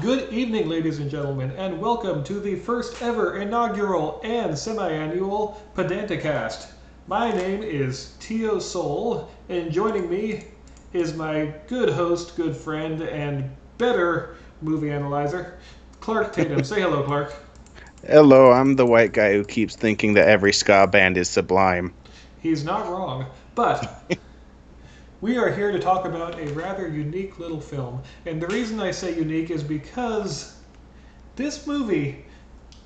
Good evening, ladies and gentlemen, and welcome to the first ever inaugural and semi-annual Pedanticast. My name is Tio Soul, and joining me is my good host, good friend, and better movie analyzer, Clark Tatum. Say hello, Clark. Hello, I'm the white guy who keeps thinking that every ska band is sublime. He's not wrong, but we are here to talk about a rather unique little film. And the reason I say unique is because this movie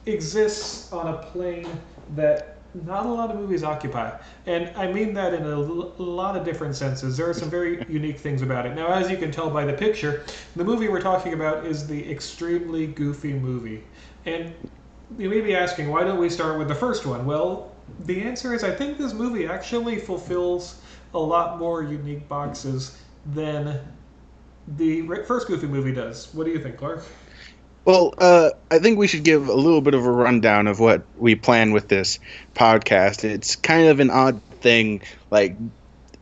exists on a plane that not a lot of movies occupy. And I mean that in a lot of different senses. There are some very unique things about it. Now, as you can tell by the picture, the movie we're talking about is the Extremely Goofy Movie. And you may be asking, why don't we start with the first one? Well, the answer is I think this movie actually fulfills a lot more unique boxes than the first Goofy movie does. What do you think, Clark? Well, I think we should give a little bit of a rundown of what we plan with this podcast. It's kind of an odd thing. Like,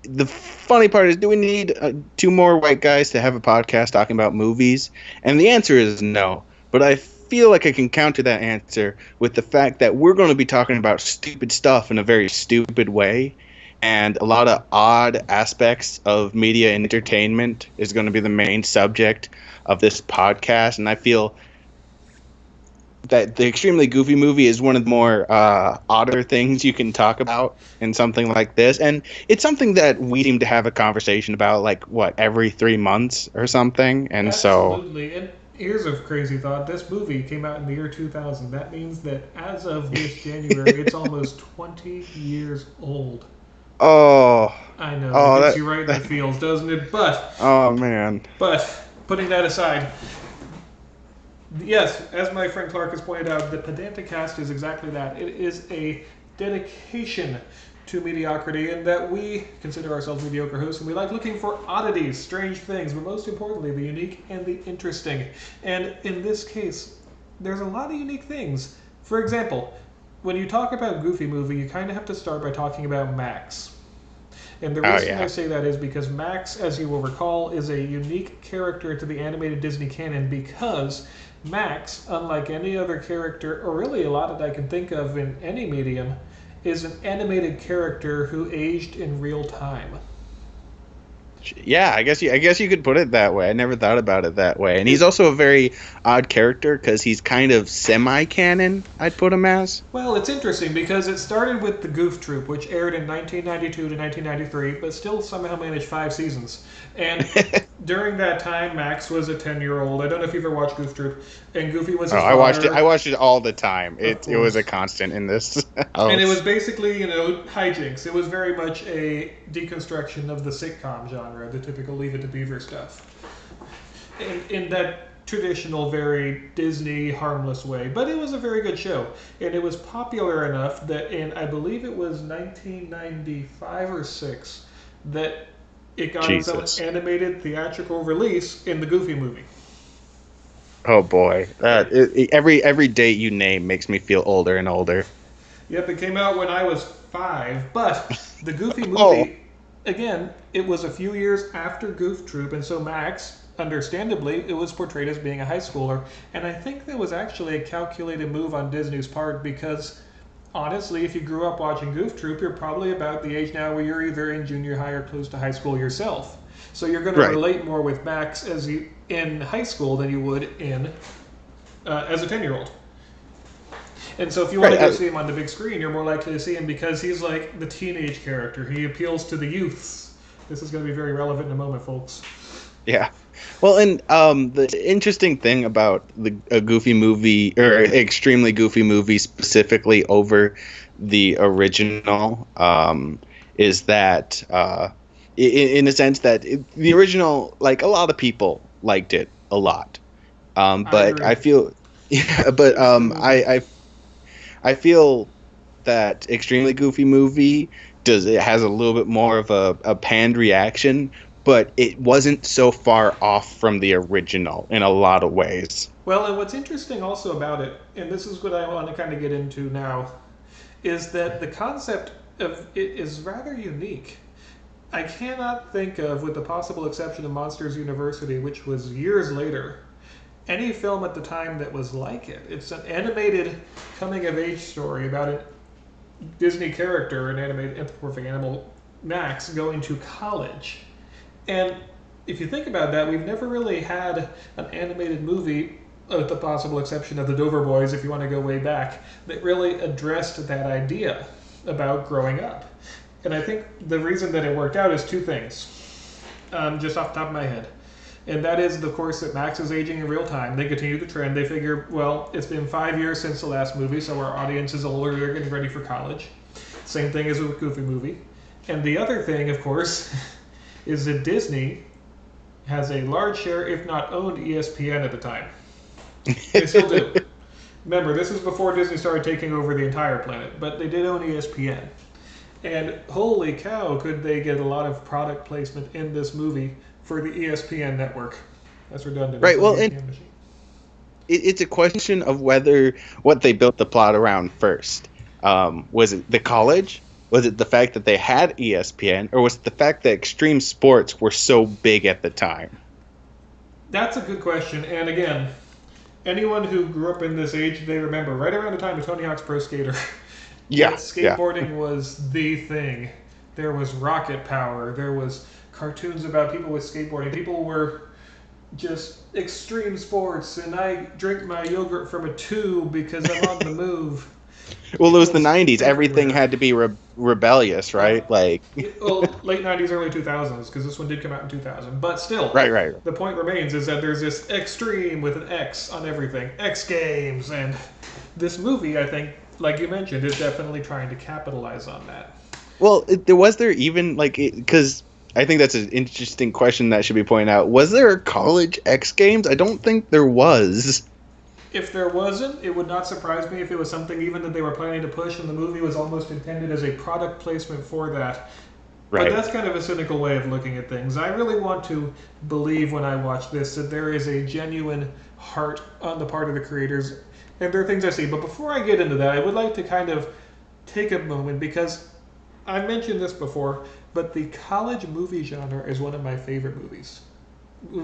the funny part is, do we need two more white guys to have a podcast talking about movies? And the answer is no. But I feel like I can counter that answer with the fact that we're going to be talking about stupid stuff in a very stupid way. And a lot of odd aspects of media and entertainment is going to be the main subject of this podcast. And I feel that the Extremely Goofy Movie is one of the more odder things you can talk about in something like this. And it's something that we seem to have a conversation about, like, what, every 3 months or something? And so, Absolutely. And here's a crazy thought. This movie came out in the year 2000. That means that as of this January, it's almost 20 years old. oh, I know, oh, that gets you right in the feels, doesn't it? oh, man. But, putting that aside, yes, as my friend Clark has pointed out, the Pedanticast is exactly that. It is a dedication to mediocrity in that we consider ourselves mediocre hosts and we like looking for oddities, strange things, but most importantly, the unique and the interesting. And in this case, there's a lot of unique things. For example, when you talk about Goofy Movie, you kind of have to start by talking about Max. And the Oh, reason I yeah. say that is because Max, as you will recall, is a unique character to the animated Disney canon because Max, unlike any other character, or really a lot that I can think of in any medium, is an animated character who aged in real time. Yeah, I guess you could put it that way. I never thought about it that way. And he's It, also a very odd character because he's kind of semi-canon, I'd put him as. well, it's interesting because it started with the Goof Troop, which aired in 1992 to 1993, but still somehow managed 5 seasons. And during that time, Max was a 10-year-old. I don't know if you've ever watched Goof Troop. And Goofy was Oh, his I watched it. I father, watched it all the time. of It was a course. constant in this And it was house. basically, hijinks. It was very much a deconstruction of the sitcom genre, the typical Leave It to Beaver stuff. In that traditional, very Disney, harmless way. But it was a very good show. And it was popular enough that in, I believe it was 1995 or 6, that it got its own Jesus. animated theatrical release in the Goofy movie. Oh boy. And Every date you name makes me feel older and older. yep, it came out when I was 5, but the Goofy Oh, movie, again, it was a few years after Goof Troop, and so Max, understandably, it was portrayed as being a high schooler, and I think that was actually a calculated move on Disney's part because, honestly, if you grew up watching Goof Troop, you're probably about the age now where you're either in junior high or close to high school yourself. So you're going to right. relate more with Max as you in high school than you would in as a 10-year-old. And so if you want Right. to go see him on the big screen, you're more likely to see him because he's like the teenage character. He appeals to the youths. This is going to be very relevant in a moment, folks. Yeah. Well, and the interesting thing about the a Goofy movie or extremely Goofy movie specifically over the original is that in a sense that the original, like, a lot of people liked it a lot, I but agree. I feel, yeah, but It's the movie. I feel that extremely Goofy movie it has a little bit more of a panned reaction, but it wasn't so far off from the original in a lot of ways. Well, and what's interesting also about it, and this is what I want to kind of get into now, is that the concept of it is rather unique. I cannot think of, with the possible exception of Monsters University, which was years later, any film at the time that was like it. It's an animated coming-of-age story about a Disney character, an animated anthropomorphic animal, Max, going to college. And if you think about that, we've never really had an animated movie, with the possible exception of the Dover Boys, if you want to go way back, that really addressed that idea about growing up. And I think the reason that it worked out is two things, just off the top of my head. And that is, of course, that Max is aging in real time. They continue the trend. They figure, well, it's been 5 years since the last movie, so our audience is older. They're getting ready for college. Same thing as with a Goofy movie. And the other thing, of course, is that Disney has a large share, if not owned, ESPN at the time. They still do. Remember, this is before Disney started taking over the entire planet, but they did own ESPN. And holy cow, could they get a lot of product placement in this movie for the ESPN network. That's redundant. Right, well, it's a question of whether what they built the plot around first. Was it the college? Was it the fact that they had ESPN? Or was it the fact that extreme sports were so big at the time? That's a good question. And again, anyone who grew up in this age, they remember right around the time of Tony Hawk's Pro Skater. Yeah. Skateboarding was the thing. There was rocket power. There was cartoons about people with skateboarding. People were just extreme sports, and I drink my yogurt from a tube because I'm on the move. Well, it was the 90s. Everything had to be rebellious, right? Late 90s, early 2000s, because this one did come out in 2000. But still, right. The point remains is that there's this extreme with an X on everything. X Games. And this movie, I think, like you mentioned, is definitely trying to capitalize on that. Well, was there even, because I think that's an interesting question that should be pointed out. Was there a college X Games? I don't think there was. If there wasn't, it would not surprise me if it was something even that they were planning to push, and the movie was almost intended as a product placement for that. Right. But that's kind of a cynical way of looking at things. I really want to believe when I watch this that there is a genuine heart on the part of the creators, and there are things I see. But before I get into that, I would like to kind of take a moment, because I mentioned this before, but the college movie genre is one of my favorite movie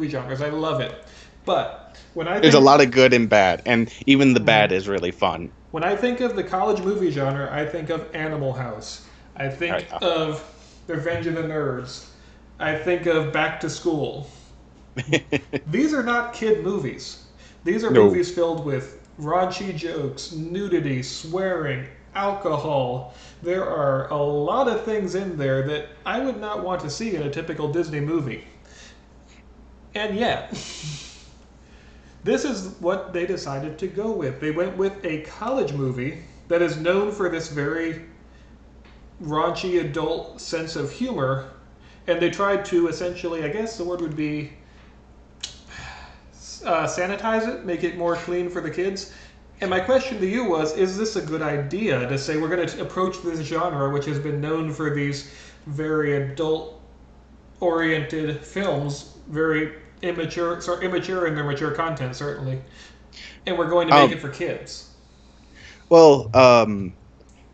genres. I love it. But there's a lot of good and bad, and even the bad is really fun. When I think of the college movie genre, I think of Animal House. I think of Revenge of the Nerds. I think of Back to School. These are not kid movies. These are movies filled with raunchy jokes, nudity, swearing, alcohol. There are a lot of things in there that I would not want to see in a typical Disney movie. And yet, this is what they decided to go with. They went with a college movie that is known for this very raunchy adult sense of humor, and they tried to essentially, I guess the word would be, sanitize it, make it more clean for the kids. And my question to you was, is this a good idea to say we're going to approach this genre, which has been known for these very adult-oriented films, very immature in their mature content, certainly, and we're going to make it for kids? Well,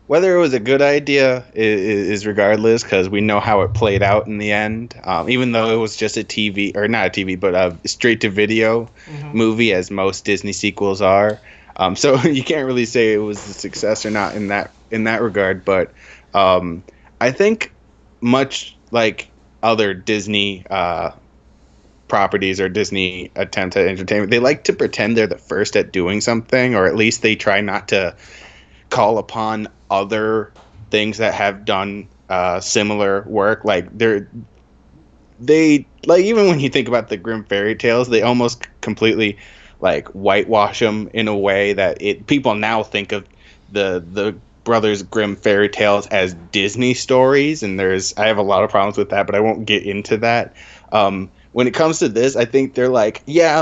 whether it was a good idea is regardless, because we know how it played out in the end. Even though it was just a TV, or not a TV, but a straight-to-video movie, as most Disney sequels are. So you can't really say it was a success or not in that regard. But I think much like other Disney properties or Disney attempts at entertainment, they like to pretend they're the first at doing something, or at least they try not to call upon other things that have done similar work. They even when you think about the Grimm fairy tales, they almost completely whitewash them in a way that people now think of the Brothers Grimm fairy tales as Disney stories, and I have a lot of problems with that, but I won't get into that. When it comes to this, I think they're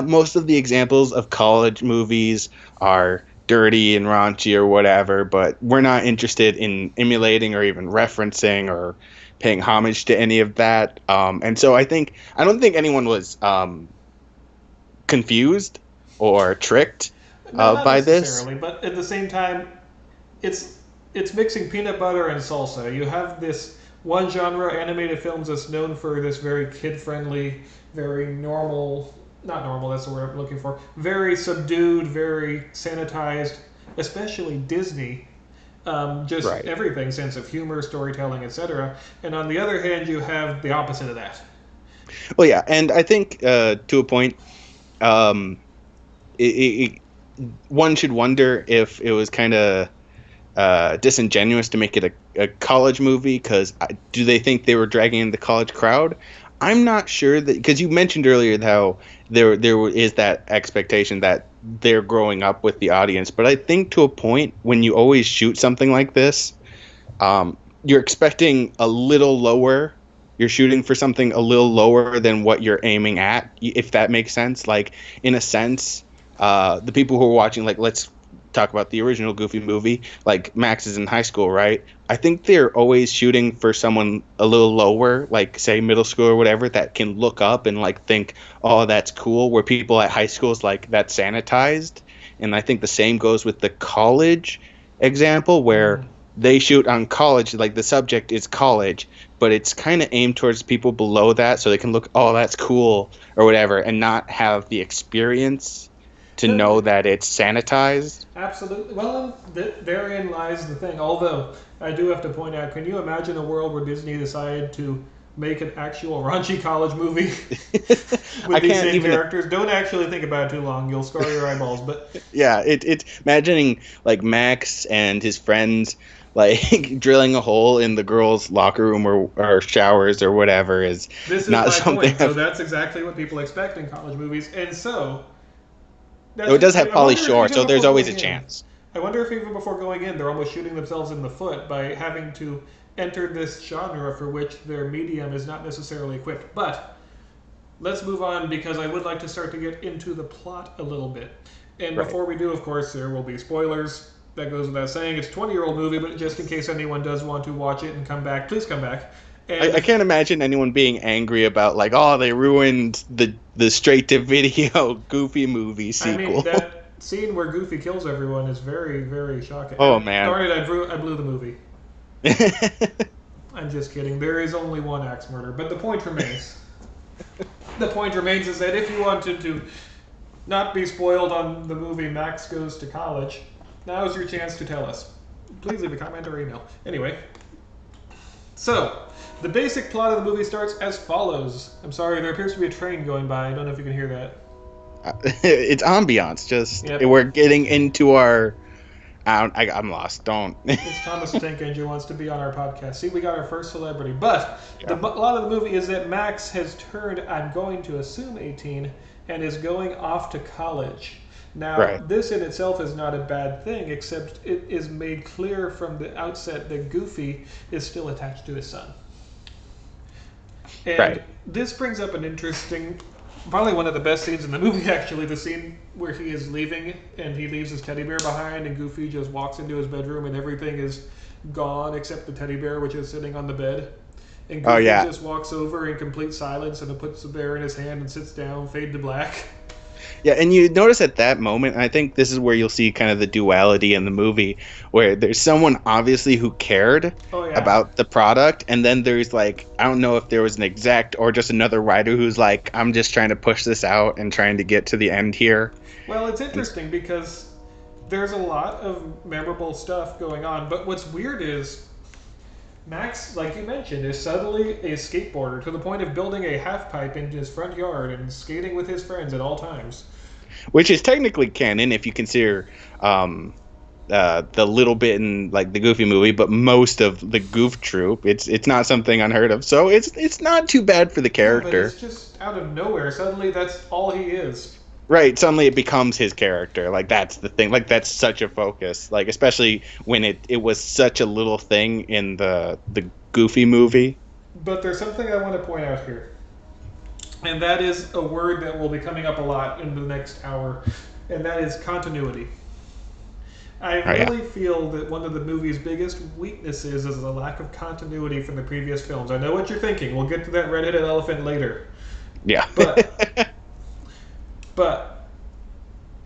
most of the examples of college movies are dirty and raunchy or whatever, but we're not interested in emulating or even referencing or paying homage to any of that. And so I don't think anyone was confused or tricked by this. But at the same time, it's mixing peanut butter and salsa. You have this one genre, animated films, that's known for this very kid-friendly, very normal not normal, that's the word I'm looking for, very subdued, very sanitized, especially Disney. Just Right. everything, sense of humor, storytelling, etc. And on the other hand, you have the opposite of that. Well, yeah, and I think to a point, um, one should wonder if it was kind of disingenuous to make it a college movie because do they think they were dragging in the college crowd? I'm not sure that because you mentioned earlier how there is that expectation that they're growing up with the audience, but I think to a point when you always shoot something like this, you're expecting a little lower. You're shooting for something a little lower than what you're aiming at, if that makes sense. Like in a sense, the people who are watching, like let's talk about the original Goofy movie, like Max is in high school, right? I think they're always shooting for someone a little lower, like say middle school or whatever, that can look up and like think, oh, that's cool. Where people at high school is like that's sanitized, and I think the same goes with the college example where Mm. they shoot on college, like the subject is college, but it's kind of aimed towards people below that so they can look, oh, that's cool or whatever, and not have the experience to know that it's sanitized. Absolutely. Well, therein lies the thing. Although, I do have to point out, can you imagine a world where Disney decided to make an actual raunchy college movie I with these can't same even. characters? Don't actually think about it too long. You'll scar your eyeballs. But Yeah, it's imagining like Max and his friends like drilling a hole in the girls' locker room or showers or whatever is this is not my something. point. So that's exactly what people expect in college movies. And so, Though it does have I Polly wonder if Shore, even so there's before always a going in, chance. I wonder if even before going in, they're almost shooting themselves in the foot by having to enter this genre for which their medium is not necessarily equipped. But let's move on because I would like to start to get into the plot a little bit. And Right. before we do, of course, there will be spoilers. That goes without saying. It's a 20-year-old movie, but just in case anyone does want to watch it and come back, please come back. I And can't imagine anyone being angry about like, oh, they ruined the straight to video Goofy movie I mean, sequel. that scene where Goofy kills everyone is very, very shocking. Oh man. Darn it, I blew the movie. I'm just kidding. There is only one axe murder, but the point remains. The point remains is that if you wanted to not be spoiled on the movie Max Goes to College, now is your chance to tell us. Please leave a comment or email. Anyway, so the basic plot of the movie starts as follows. I'm sorry, there appears to be a train going by. I don't know if you can hear that. It's ambiance. Just Yep. we're getting into our. I'm lost. Don't. It's Thomas the Tank Engine wants to be on our podcast. See, we got our first celebrity. But the Yeah. plot of the movie is that Max has turned, I'm going to assume 18, and is going off to college. Now, Right. this in itself is not a bad thing, except it is made clear from the outset that Goofy is still attached to his son. And Right. this brings up an interesting, probably one of the best scenes in the movie, actually, the scene where he is leaving and he leaves his teddy bear behind, and Goofy just walks into his bedroom and everything is gone except the teddy bear, which is sitting on the bed. And Oh Goofy yeah. just walks over in complete silence and puts the bear in his hand and sits down, fade to black. Yeah, and you notice at that moment, and I think this is where you'll see kind of the duality in the movie, where there's someone obviously who cared Oh, yeah. about the product, and then there's like, I don't know if there was an exec or just another writer who's like, I'm just trying to push this out and trying to get to the end here. Well, it's interesting because there's a lot of memorable stuff going on, but what's weird is Max, like you mentioned, is suddenly a skateboarder to the point of building a half pipe in his front yard and skating with his friends at all times. Which is technically canon if you consider the little bit in like the Goofy movie, but most of the Goof Troop, it's not something unheard of. So it's not too bad for the Yeah, but character. it's just out of nowhere. Suddenly, that's all he is. Right, suddenly it becomes his character. Like that's the thing. Like that's such a focus. Like especially when it was such a little thing in the Goofy movie. But there's something I want to point out here, and that is a word that will be coming up a lot in the next hour, and that is continuity. I Oh yeah. really feel that one of the movie's biggest weaknesses is the lack of continuity from the previous films. I know what you're thinking. We'll get to that red-headed elephant later. Yeah. But but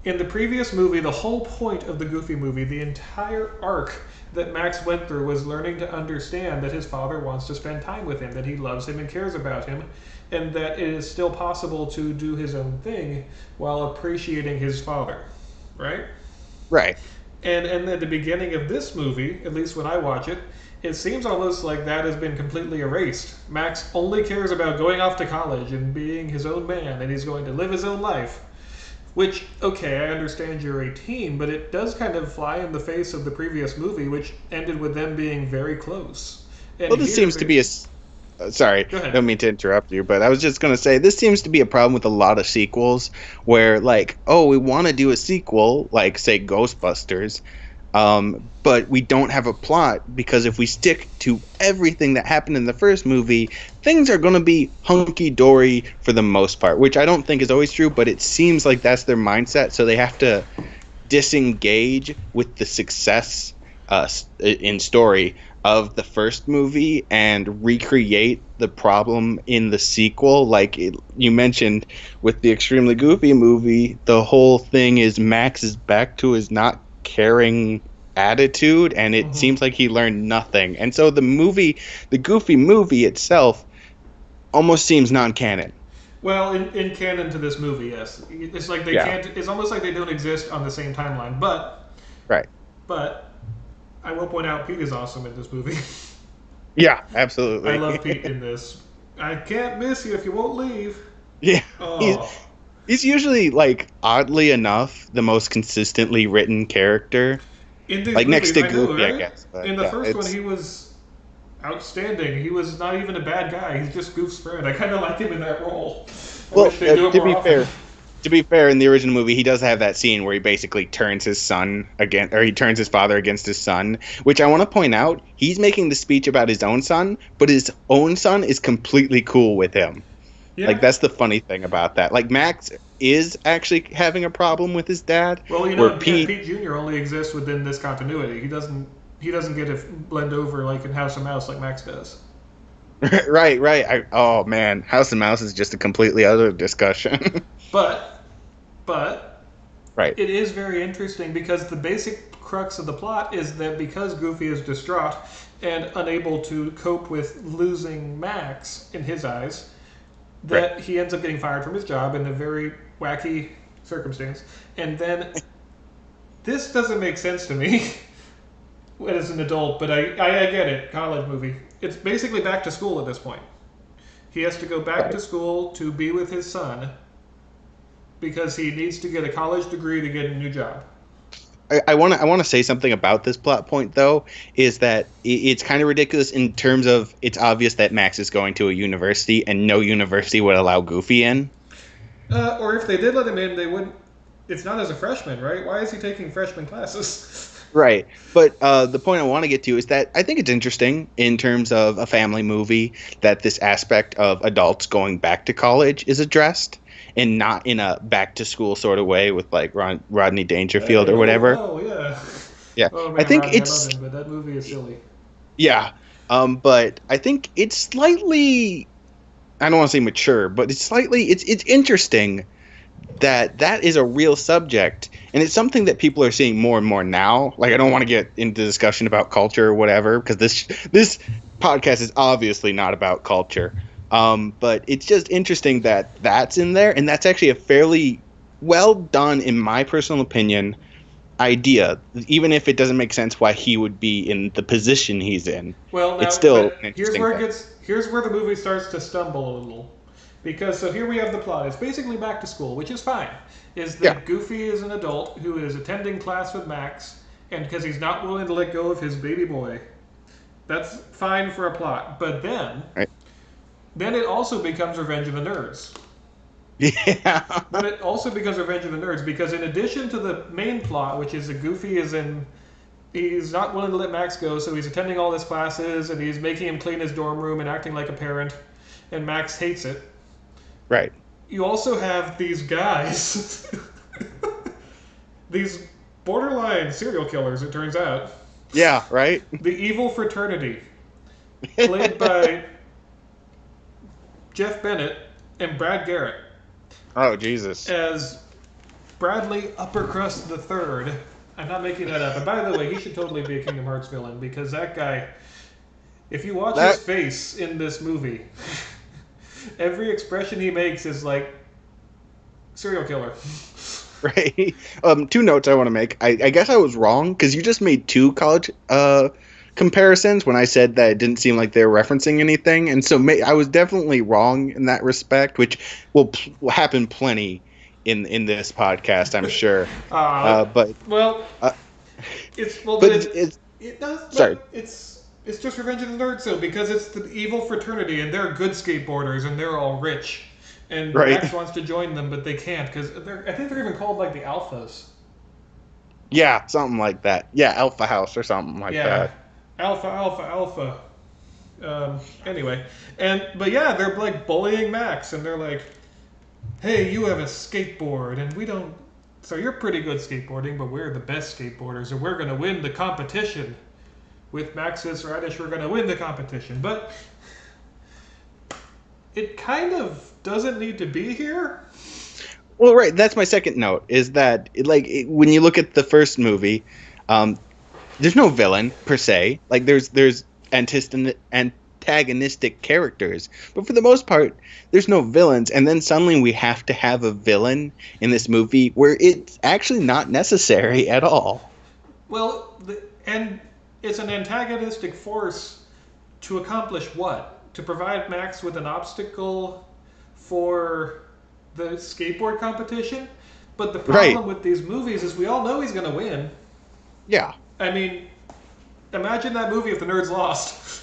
In the previous movie, the whole point of the Goofy movie, the entire arc that Max went through was learning to understand that his father wants to spend time with him, that he loves him and cares about him, and that it is still possible to do his own thing while appreciating his father, right? Right. And at the beginning of this movie, at least when I watch it, it seems almost like that has been completely erased. Max only cares about going off to college and being his own man, and he's going to live his own life. Which, okay, I understand you're 18, but it does kind of fly in the face of the previous movie, which ended with them being very close. And Well, this seems to be a. Sorry, Go ahead. don't mean to interrupt you, but I was just going to say this seems to be a problem with a lot of sequels where, like, oh, we want to do a sequel, like, say, Ghostbusters, but we don't have a plot because if we stick to everything that happened in the first movie, things are going to be hunky-dory for the most part, which I don't think is always true, but it seems like that's their mindset, so they have to disengage with the success in story of the first movie and recreate the problem in the sequel. Like you mentioned with the Extremely Goofy movie, the whole thing is Max is back to his not caring attitude, and it seems like he learned nothing. And so the Goofy movie itself almost seems non-canon. Well, in canon to this movie, yes. It's like they can't. It's almost like they don't exist on the same timeline. Right. But I will point out Pete is awesome in this movie. Yeah, absolutely. I love Pete in this. I can't miss you if you won't leave. Yeah. Oh. He's usually, like, oddly enough, the most consistently written character. In these like movies, next to I know, Goofy, right? I guess. But In the yeah, first one, he was outstanding. He was not even a bad guy. He's just Goof's friend. I kind of like him in that role. I wish they'd do it more often. To be fair, in the original movie, he does have that scene where he basically turns his father against his son, which I want to point out, he's making the speech about his own son, but his own son is completely cool with him. Yeah. Like, that's the funny thing about that. Like, Max is actually having a problem with his dad. Well, you where know, Pete Jr. only exists within this continuity. He doesn't get to blend over like in House of Mouse like Max does. Right. Oh, man. House of Mouse is just a completely other discussion. But right. It is very interesting because the basic crux of the plot is that because Goofy is distraught and unable to cope with losing Max in his eyes, that he ends up getting fired from his job in a very wacky circumstance. And then this doesn't make sense to me as an adult, but I get it. College movie. It's basically back to school at this point. He has to go back to school to be with his son because he needs to get a college degree to get a new job. I want to say something about this plot point, though, is that it's kind of ridiculous in terms of it's obvious that Max is going to a university and no university would allow Goofy in. Or if they did let him in, they wouldn't. It's not as a freshman, right? Why is he taking freshman classes? Right. But the point I want to get to is that I think it's interesting in terms of a family movie that this aspect of adults going back to college is addressed. And not in a back-to-school sort of way with, like, Rodney Dangerfield or whatever. Oh, yeah. Yeah. Oh, man, I think Rodney, it's... I love him, but that movie is silly. Yeah. But I think it's slightly... I don't want to say mature, but it's slightly... It's interesting that is a real subject. And it's something that people are seeing more and more now. Like, I don't want to get into discussion about culture or whatever, because this podcast is obviously not about culture. But it's just interesting that that's in there, and that's actually a fairly well done, in my personal opinion, idea. Even if it doesn't make sense why he would be in the position he's in. Well, now, it's still an here's interesting where thing. here's where the movie starts to stumble a little, because so here we have the plot. It's basically back to school, which is fine. Is that Goofy is an adult who is attending class with Max, and because he's not willing to let go of his baby boy, that's fine for a plot. But then. Right. Then it also becomes Revenge of the Nerds. Yeah. But it also becomes Revenge of the Nerds because in addition to the main plot, which is that Goofy he's not willing to let Max go, so he's attending all his classes and he's making him clean his dorm room and acting like a parent, and Max hates it. Right. You also have these guys, these borderline serial killers, it turns out. Yeah, right? The Evil Fraternity, played by Jeff Bennett and Brad Garrett. Oh, Jesus. As Bradley Uppercrust the Third. I'm not making that up. And by the way, he should totally be a Kingdom Hearts villain because that guy, if you watch his face in this movie, every expression he makes is like serial killer. Right. Two notes I want to make. I guess I was wrong because you just made two college comparisons when I said that it didn't seem like they were referencing anything, and so I was definitely wrong in that respect, which will happen plenty in this podcast, I'm sure. But it's well, but it does. Sorry. It's just Revenge of the Nerds, though, because it's the evil fraternity, and they're good skateboarders, and they're all rich. And right. Max wants to join them, but they can't because I think they're even called like the Alphas. Yeah, something like that. Yeah, Alpha House or something like that. Alpha. Anyway, but yeah, they're like bullying Max, and they're like, "Hey, you have a skateboard, and we don't. So you're pretty good skateboarding, but we're the best skateboarders, and we're gonna win the competition. With Max's radish, we're gonna win the competition." But it kind of doesn't need to be here. Well, right. That's my second note. Is that when you look at the first movie, there's no villain per se. Like there's antagonistic characters, but for the most part, there's no villains. And then suddenly we have to have a villain in this movie where it's actually not necessary at all. Well, and it's an antagonistic force to accomplish what? To provide Max with an obstacle for the skateboard competition? But the problem with these movies is we all know he's going to win. Yeah. I mean, imagine that movie if the nerds lost.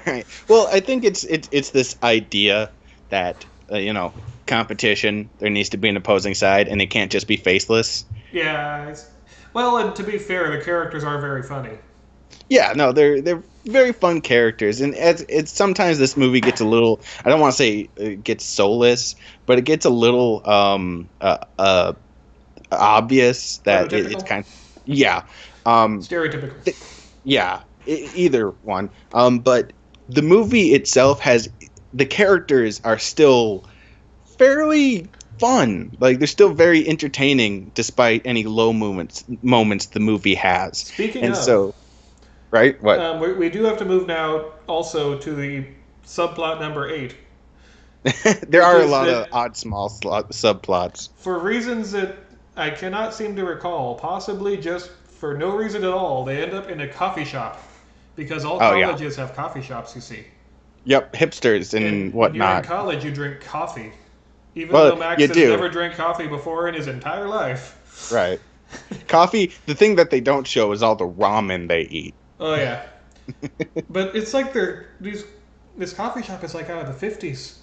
Right. Well, I think it's this idea that, competition, there needs to be an opposing side, and it can't just be faceless. Yeah. Well, and to be fair, the characters are very funny. Yeah, no, they're very fun characters, and it's sometimes this movie gets a little, I don't want to say it gets soulless, but it gets a little obvious that it's kind of, stereotypical. Either one. But the movie itself the characters are still fairly fun. Like they're still very entertaining despite any low moments the movie has. Speaking of, so. Right? What? We do have to move now also to the subplot number 8. There are a lot of odd small subplots. For reasons that I cannot seem to recall, possibly just for no reason at all, they end up in a coffee shop. Because all colleges have coffee shops, you see. Yep, hipsters and whatnot. When you're in college, you drink coffee. Even though Max has never drank coffee before in his entire life. Right. Coffee, the thing that they don't show is all the ramen they eat. Oh, yeah. But it's like this coffee shop is like out of the 50s.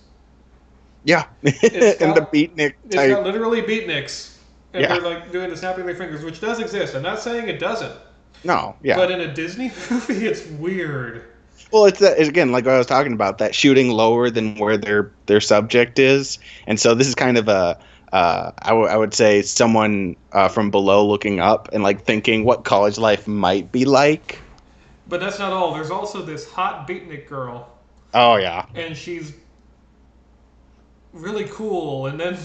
Yeah. And the beatnik type. It's got literally beatniks. And they're like doing the snapping their fingers, which does exist. I'm not saying it doesn't. No, yeah. But in a Disney movie, it's weird. Well, it's again, like what I was talking about, that shooting lower than where their subject is. And so this is kind of I would say someone from below looking up and like thinking what college life might be like. But that's not all. There's also this hot beatnik girl. Oh, yeah. And she's really cool. And then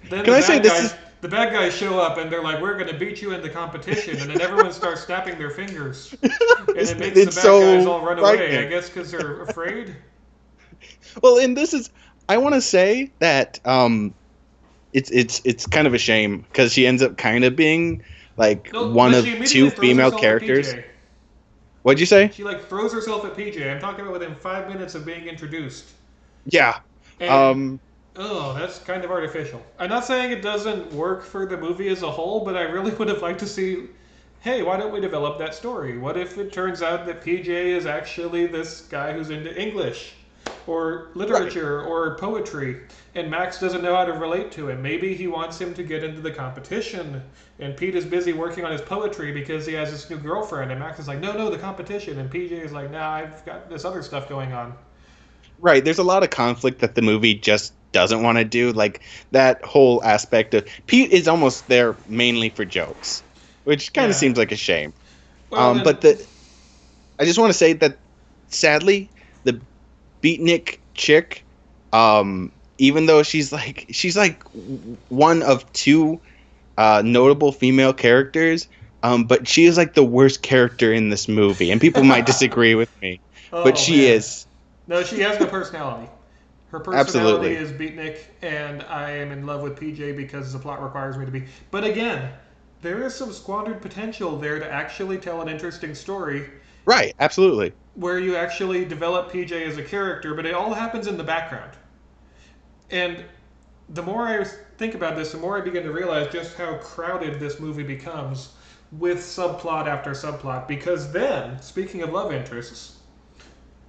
the bad guys show up and they're like, we're going to beat you in the competition. And then everyone starts snapping their fingers. And it makes the bad guys all run away. I guess because they're afraid. Well, and I want to say that it's kind of a shame because she ends up kind of being like one of two female characters. What'd you say? She like throws herself at PJ. I'm talking about within 5 minutes of being introduced. Yeah. And, that's kind of artificial. I'm not saying it doesn't work for the movie as a whole, but I really would have liked to see, hey, why don't we develop that story? What if it turns out that PJ is actually this guy who's into English or literature or poetry, and Max doesn't know how to relate to him? Maybe he wants him to get into the competition, and Pete is busy working on his poetry because he has this new girlfriend, and Max is like, no, the competition, and PJ is like, nah, I've got this other stuff going on. Right, there's a lot of conflict that the movie just doesn't want to do. Like, that whole aspect of... Pete is almost there mainly for jokes, which kind of seems like a shame. Well, but I just want to say that, sadly, the beatnik chick, even though she's like one of two notable female characters, but she is like the worst character in this movie, and people might disagree with me, but Oh she man, is no, she has no personality. Her personality absolutely is beatnik, and I am in love with PJ because the plot requires me to be. But again, there is some squandered potential there to actually tell an interesting story right. Absolutely, where you actually develop PJ as a character, but it all happens in the background. And the more I think about this, the more I begin to realize just how crowded this movie becomes with subplot after subplot. Because then, speaking of love interests,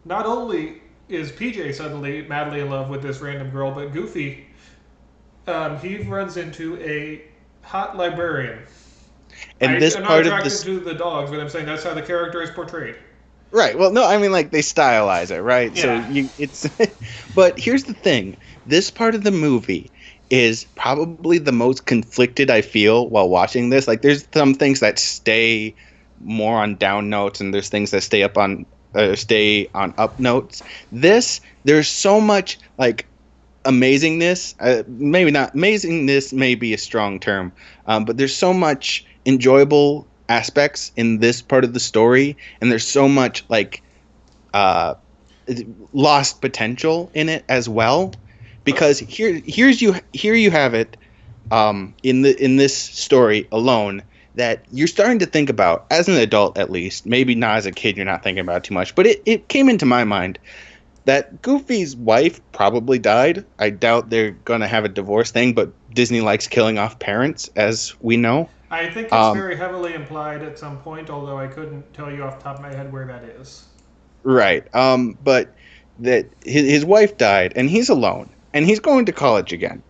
not only is PJ suddenly madly in love with this random girl, but Goofy, he runs into a hot librarian. and this I'm not part of attracted this. to the dogs, but I'm saying that's how the character is portrayed. Right. Well, no, I mean like they stylize it, right? So Yeah. you it's but here's the thing. This part of the movie is probably the most conflicted I feel while watching this. Like there's some things that stay more on down notes and there's things that stay on up notes. This there's so much like amazingness. Maybe not amazingness may be a strong term, but there's so much enjoyable aspects in this part of the story, and there's so much like uh, lost potential in it as well. Because here you have it in this story alone that you're starting to think about as an adult, at least. Maybe not as a kid, you're not thinking about it too much, but it came into my mind that Goofy's wife probably died. I doubt they're going to have a divorce thing, but Disney likes killing off parents, as we know. I think it's Um, very heavily implied at some point, although I couldn't tell you off the top of my head where that is. right. But that his wife died, and he's alone, and he's going to college again.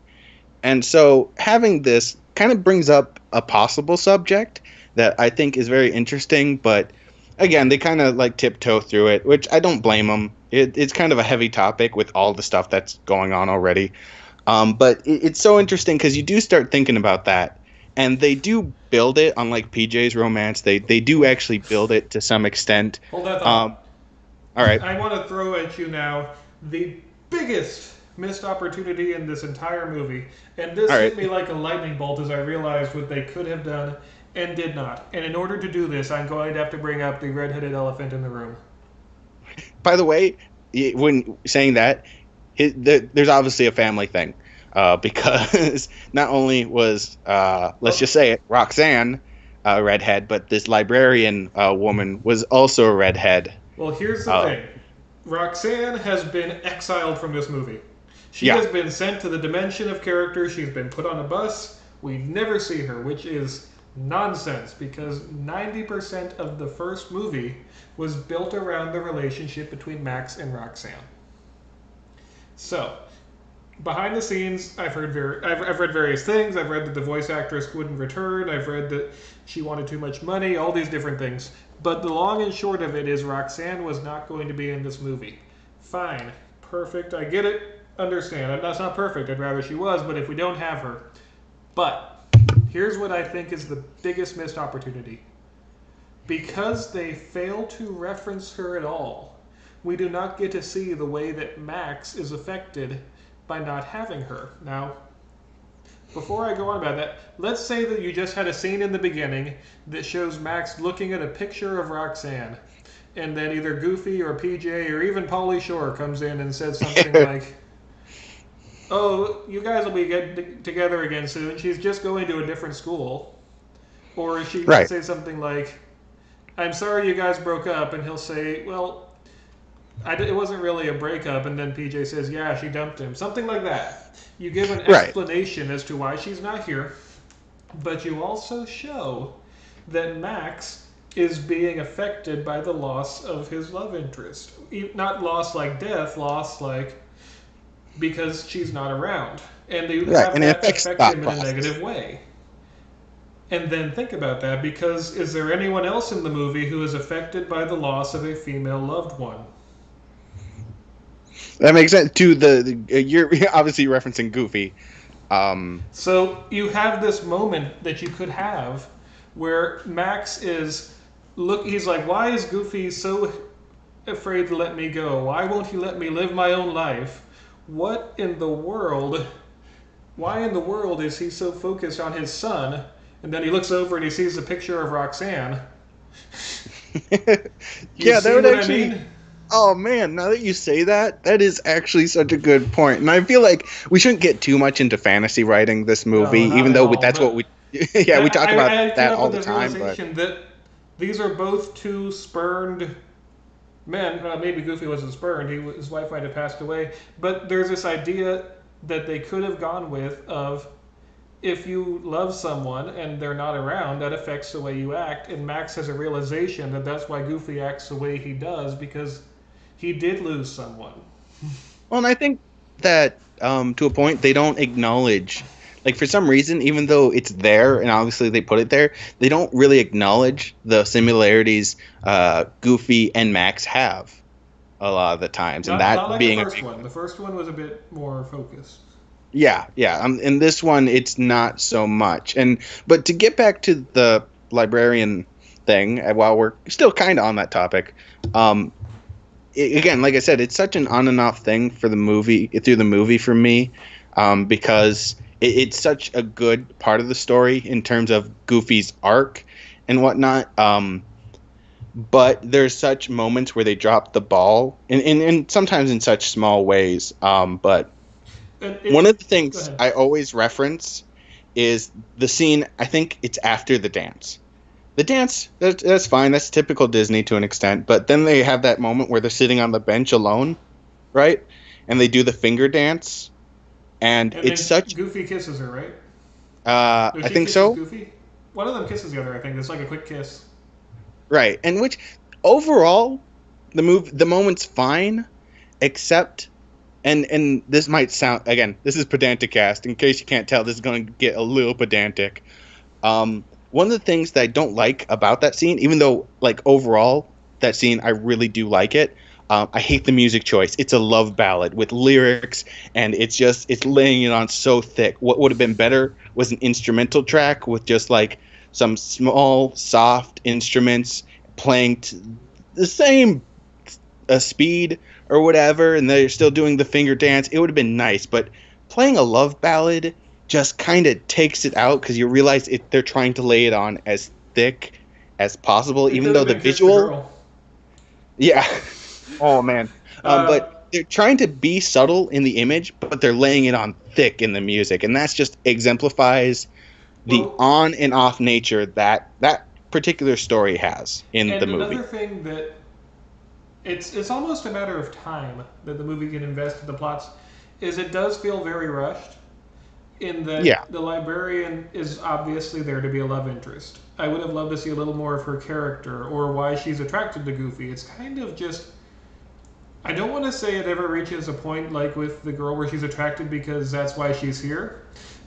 And so having this kind of brings up a possible subject that I think is very interesting, but again, they kind of like tiptoe through it, which I don't blame them. It's kind of a heavy topic with all the stuff that's going on already. But it's so interesting because you do start thinking about that, and they do build it, unlike PJ's romance. They do actually build it to some extent. Hold that Um, thought. all right, I want to throw at you now the biggest missed opportunity in this entire movie. And this all hit right. me like a lightning bolt as I realized what they could have done and did not. And in order to do this, I'm going to have to bring up the red-headed elephant in the room. By the way, when saying that, there's obviously a family thing because not only was let's Oh, just say it Roxanne a redhead, but this librarian woman was also a redhead. well, here's the Uh, thing. Roxanne has been exiled from this movie. She yeah, has been sent to the dimension of characters. She's been put on a bus. We never see her, which is nonsense because 90% of the first movie was built around the relationship between Max and Roxanne. So, behind the scenes, I've read various things. I've read that the voice actress wouldn't return. I've read that she wanted too much money. All these different things. But the long and short of it is Roxanne was not going to be in this movie. Fine, perfect. I get it. Understand. That's not perfect. I'd rather she was. But if we don't have her, but here's what I think is the biggest missed opportunity. Because they fail to reference her at all, we do not get to see the way that Max is affected by not having her. Now, before I go on about that, let's say that you just had a scene in the beginning that shows Max looking at a picture of Roxanne, and then either Goofy or PJ or even Pauly Shore comes in and says something like, "Oh, you guys will be getting together again soon. She's just going to a different school." Or she might right, say something like, "I'm sorry you guys broke up," and he'll say, "Well, it wasn't really a breakup," and then PJ says, "Yeah, she dumped him." Something like that. You give an right, explanation as to why she's not here, but you also show that Max is being affected by the loss of his love interest. Not loss like death, loss like because she's not around. And you right, have and it that affects affect thought him in a process. negative way. And then think about that because is there anyone else in the movie who is affected by the loss of a female loved one? That makes sense. To you're obviously referencing Goofy. So you have this moment that you could have where Max is he's like, why is Goofy so afraid to let me go? Why won't he let me live my own life? What in the world why in the world is he so focused on his son? And then he looks over and he sees a picture of Roxanne. You Yeah, that see would what I actually. mean? Oh man, now that you say that, that is actually such a good point. And I feel like we shouldn't get too much into fantasy writing this movie, No, not even at though all. that's what But we. Yeah, we talk about I came that up all with the this time, but realization that these are both two spurned men. Maybe Goofy wasn't spurned; his wife might have passed away. But there's this idea that they could have gone with of if you love someone and they're not around, that affects the way you act. And Max has a realization that that's why Goofy acts the way he does because he did lose someone. well, and I think that to a point they don't acknowledge, like for some reason, even though it's there and obviously they put it there, they don't really acknowledge the similarities Goofy and Max have a lot of the times, and Not that like the being a first big. one. The first one was a bit more focused. Yeah, yeah. In this one, it's not so much. And but to get back to the librarian thing, while we're still kind of on that topic, um, again, like I said, it's such an on and off thing for the movie through the movie for me, because it's such a good part of the story in terms of Goofy's arc and whatnot. But there's such moments where they drop the ball, and sometimes in such small ways. But one of the Go things ahead. I always reference is the scene. I think it's after the dance. The dance, that's fine. That's typical Disney to an extent. But then they have that moment where they're sitting on the bench alone, right? And they do the finger dance, and And it's then such. Goofy kisses her, right? No, I she think kisses so, Goofy. One of them kisses the other. I think it's like a quick kiss. right? And which overall, the moment's fine, except. And this might sound again. This is Pedanticast. In case you can't tell, this is going to get a little pedantic. One of the things that I don't like about that scene, even though like overall that scene I really do like it, I hate the music choice. It's a love ballad with lyrics, and it's laying it on so thick. What would have been better was an instrumental track with just like some small soft instruments playing the same speed or whatever, and they're still doing the finger dance. It would have been nice, but playing a love ballad just kind of takes it out because you realize they're trying to lay it on as thick as possible, It even could though have the been Kiss the visual, Girl. yeah, oh man, Uh, but they're trying to be subtle in the image, but they're laying it on thick in the music, and that's just exemplifies the well, on and off nature that particular story has in the and movie. another thing that it's almost a matter of time that the movie can invest in the plots is it does feel very rushed in Yeah, that the librarian is obviously there to be a love interest. I would have loved to see a little more of her character or why she's attracted to Goofy. It's kind of just I don't want to say it ever reaches a point like with the girl where she's attracted because that's why she's here,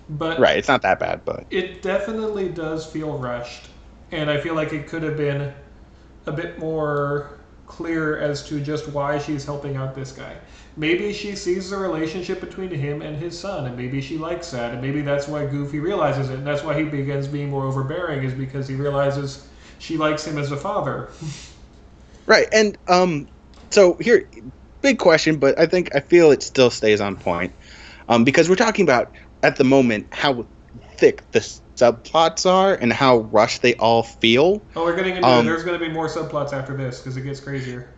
but right. It's not that bad, but it definitely does feel rushed. And I feel like it could have been a bit more clear as to just why she's helping out this guy. Maybe she sees the relationship between him and his son, and maybe she likes that, and maybe that's why Goofy realizes it, and that's why he begins being more overbearing, is because he realizes she likes him as a father. right. And so here, big question, but I feel it still stays on point, because we're talking about at the moment how thick the subplots are and how rushed they all feel. Oh, we're getting into it. Um, There's going to be more subplots after this because it gets crazier.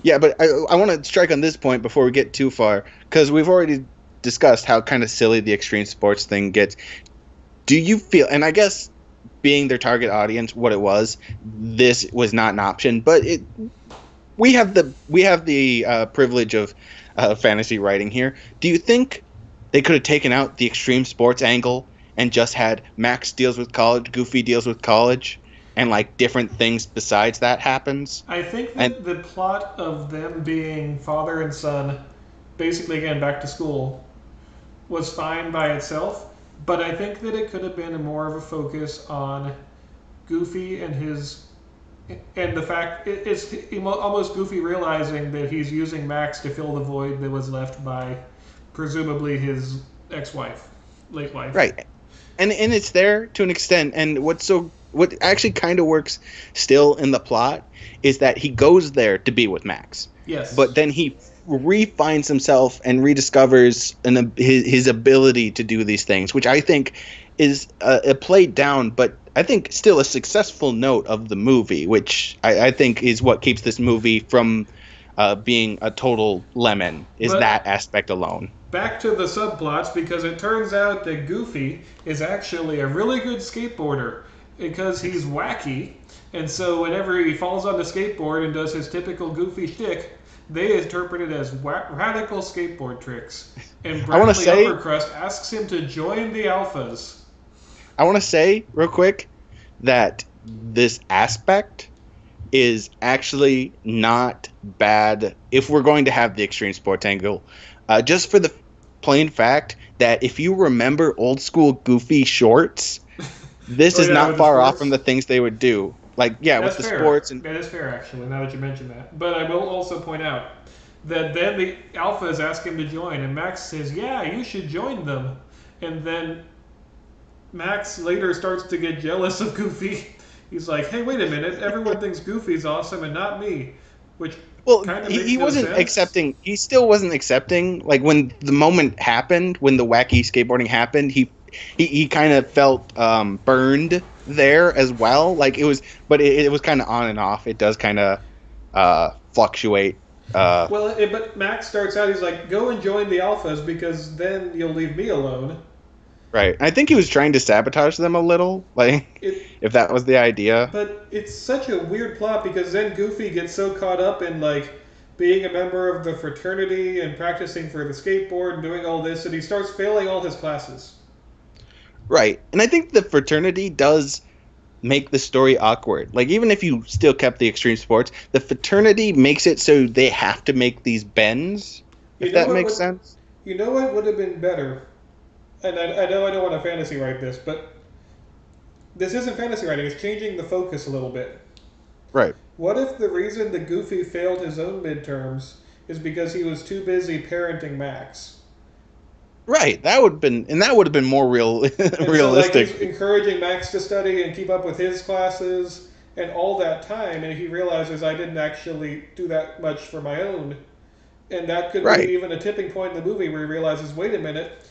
yeah, but I want to strike on this point before we get too far because we've already discussed how kind of silly the extreme sports thing gets. Do you feel, and I guess being their target audience, what it was, this was not an option, but we have the privilege of fantasy writing here. Do you think they could have taken out the extreme sports angle and just had Max deals with college, Goofy deals with college, and like different things besides that happens? I think And that the plot of them being father and son, basically again back to school, was fine by itself, but I think that it could have been more of a focus on Goofy and his and the fact it's almost Goofy realizing that he's using Max to fill the void that was left by presumably his ex-wife, late wife. right, and it's there to an extent. And what actually kind of works still in the plot is that he goes there to be with Max, Yes. but then he refines himself and rediscovers his ability to do these things, which I think is a played down, but I think still a successful note of the movie, which I think is what keeps this movie from being a total lemon, is But that aspect alone. back to the subplots, because it turns out that Goofy is actually a really good skateboarder because he's wacky, and so whenever he falls on the skateboard and does his typical Goofy shtick, they interpret it as radical skateboard tricks. And I want to Bradley say, Uppercrust asks him to join the Alphas. I want to say real quick that this aspect is actually not bad if we're going to have the extreme sports angle. Just for the plain fact that if you remember old school Goofy shorts, this is not far off from the things they would do. Like, yeah, That's with the fair. sports. And that is fair, actually, now that you mention that. But I will also point out that then the Alphas ask him to join, and Max says, yeah, you should join them. And then Max later starts to get jealous of Goofy. He's like, hey, wait a minute, everyone thinks Goofy's awesome and not me. Which kind of makes he no wasn't sense. accepting. He still wasn't accepting. Like, when the moment happened, when the wacky skateboarding happened, he kind of felt burned there as well. Like, it was, but it was kind of on and off. It does kind of fluctuate. But Max starts out, he's like, go and join the Alphas because then you'll leave me alone. Right. I think he was trying to sabotage them a little, like, if that was the idea. But it's such a weird plot because then Goofy gets so caught up in, like, being a member of the fraternity and practicing for the skateboard and doing all this, and he starts failing all his classes. Right. And I think the fraternity does make the story awkward. Like, even if you still kept the extreme sports, the fraternity makes it so they have to make these bends, if that makes sense. You know what would have been better? And I know I don't want to fantasy write this, but this isn't fantasy writing. It's changing the focus a little bit. Right. What if the reason that Goofy failed his own midterms is because he was too busy parenting Max? Right. That would have been more realistic. So, like, he's encouraging Max to study and keep up with his classes and all that time, and he realizes I didn't actually do that much for my own. And that could be even a tipping point in the movie where he realizes, wait a minute,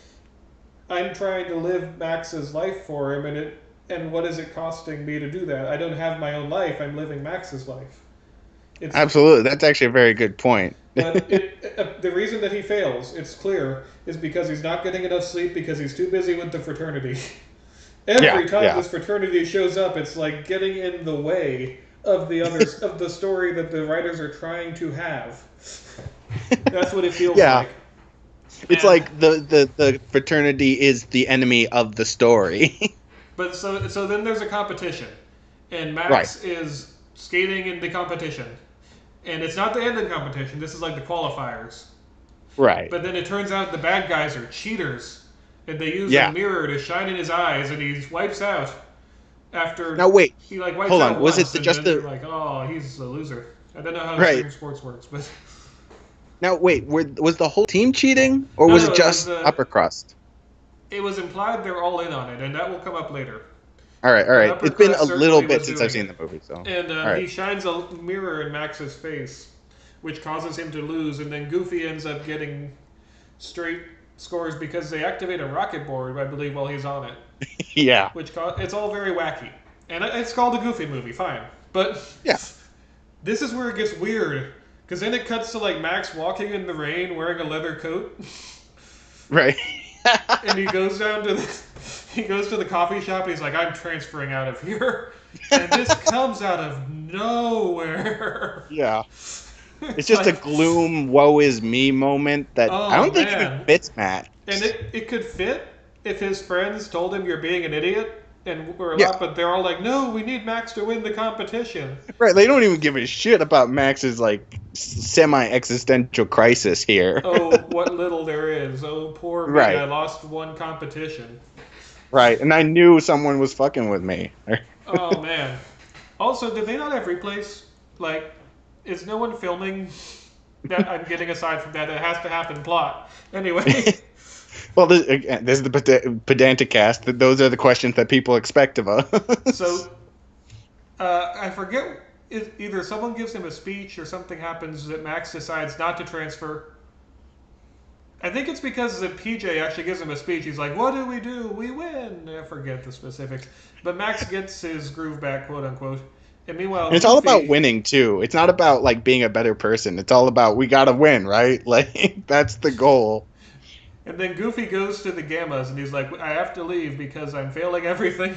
I'm trying to live Max's life for him, and what is it costing me to do that? I don't have my own life. I'm living Max's life. Absolutely. That's actually a very good point. But the reason that he fails, it's clear, is because he's not getting enough sleep because he's too busy with the fraternity. Every time this fraternity shows up, it's like getting in the way of the others of the story that the writers are trying to have. That's what it feels like. It's like the fraternity is the enemy of the story. But so then there's a competition, and Max is skating in the competition, and it's not the end of the competition. This is like the qualifiers. Right. But then it turns out the bad guys are cheaters, and they use a mirror to shine in his eyes, and he wipes out after. Now wait. He like wipes Hold out on. Was once, it just the like, oh, he's a loser? I don't know how extreme sports works, but. Now wait, was the whole team cheating, or was it just upper crust? It was implied they're all in on it, and that will come up later. All right. It's been a little bit since I've seen the movie, so. And he shines a mirror in Max's face, which causes him to lose, and then Goofy ends up getting straight scores because they activate a rocket board, I believe, while he's on it. Yeah. It's all very wacky, and it's called a Goofy movie, fine. But this is where it gets weird. Because then it cuts to, like, Max walking in the rain wearing a leather coat. Right. And he goes down to the coffee shop. He's like, I'm transferring out of here. And this comes out of nowhere. Yeah. It's just like, a gloom, woe is me moment that I don't think even fits Matt. And it could fit if his friends told him you're being an idiot. But they're all like, no, we need Max to win the competition. Right, they don't even give a shit about Max's, like, semi-existential crisis here. Oh, what little there is. Oh, poor me, I lost one competition. Right, and I knew someone was fucking with me. Oh, man. Also, did they not have replays? Like, is no one filming that? I'm getting aside from that. It has to happen plot. Anyway... Well, this is the Pedanticast. Those are the questions that people expect of us. So, I forget either someone gives him a speech or something happens that Max decides not to transfer. I think it's because the PJ actually gives him a speech. He's like, "What do? We win." I forget the specifics, but Max gets his groove back, quote unquote. And meanwhile, And it's all about Goofy, winning too. It's not about like being a better person. It's all about we gotta win, right? Like that's the goal. and then Goofy goes to the Gammas, and he's like, "I have to leave because I'm failing everything."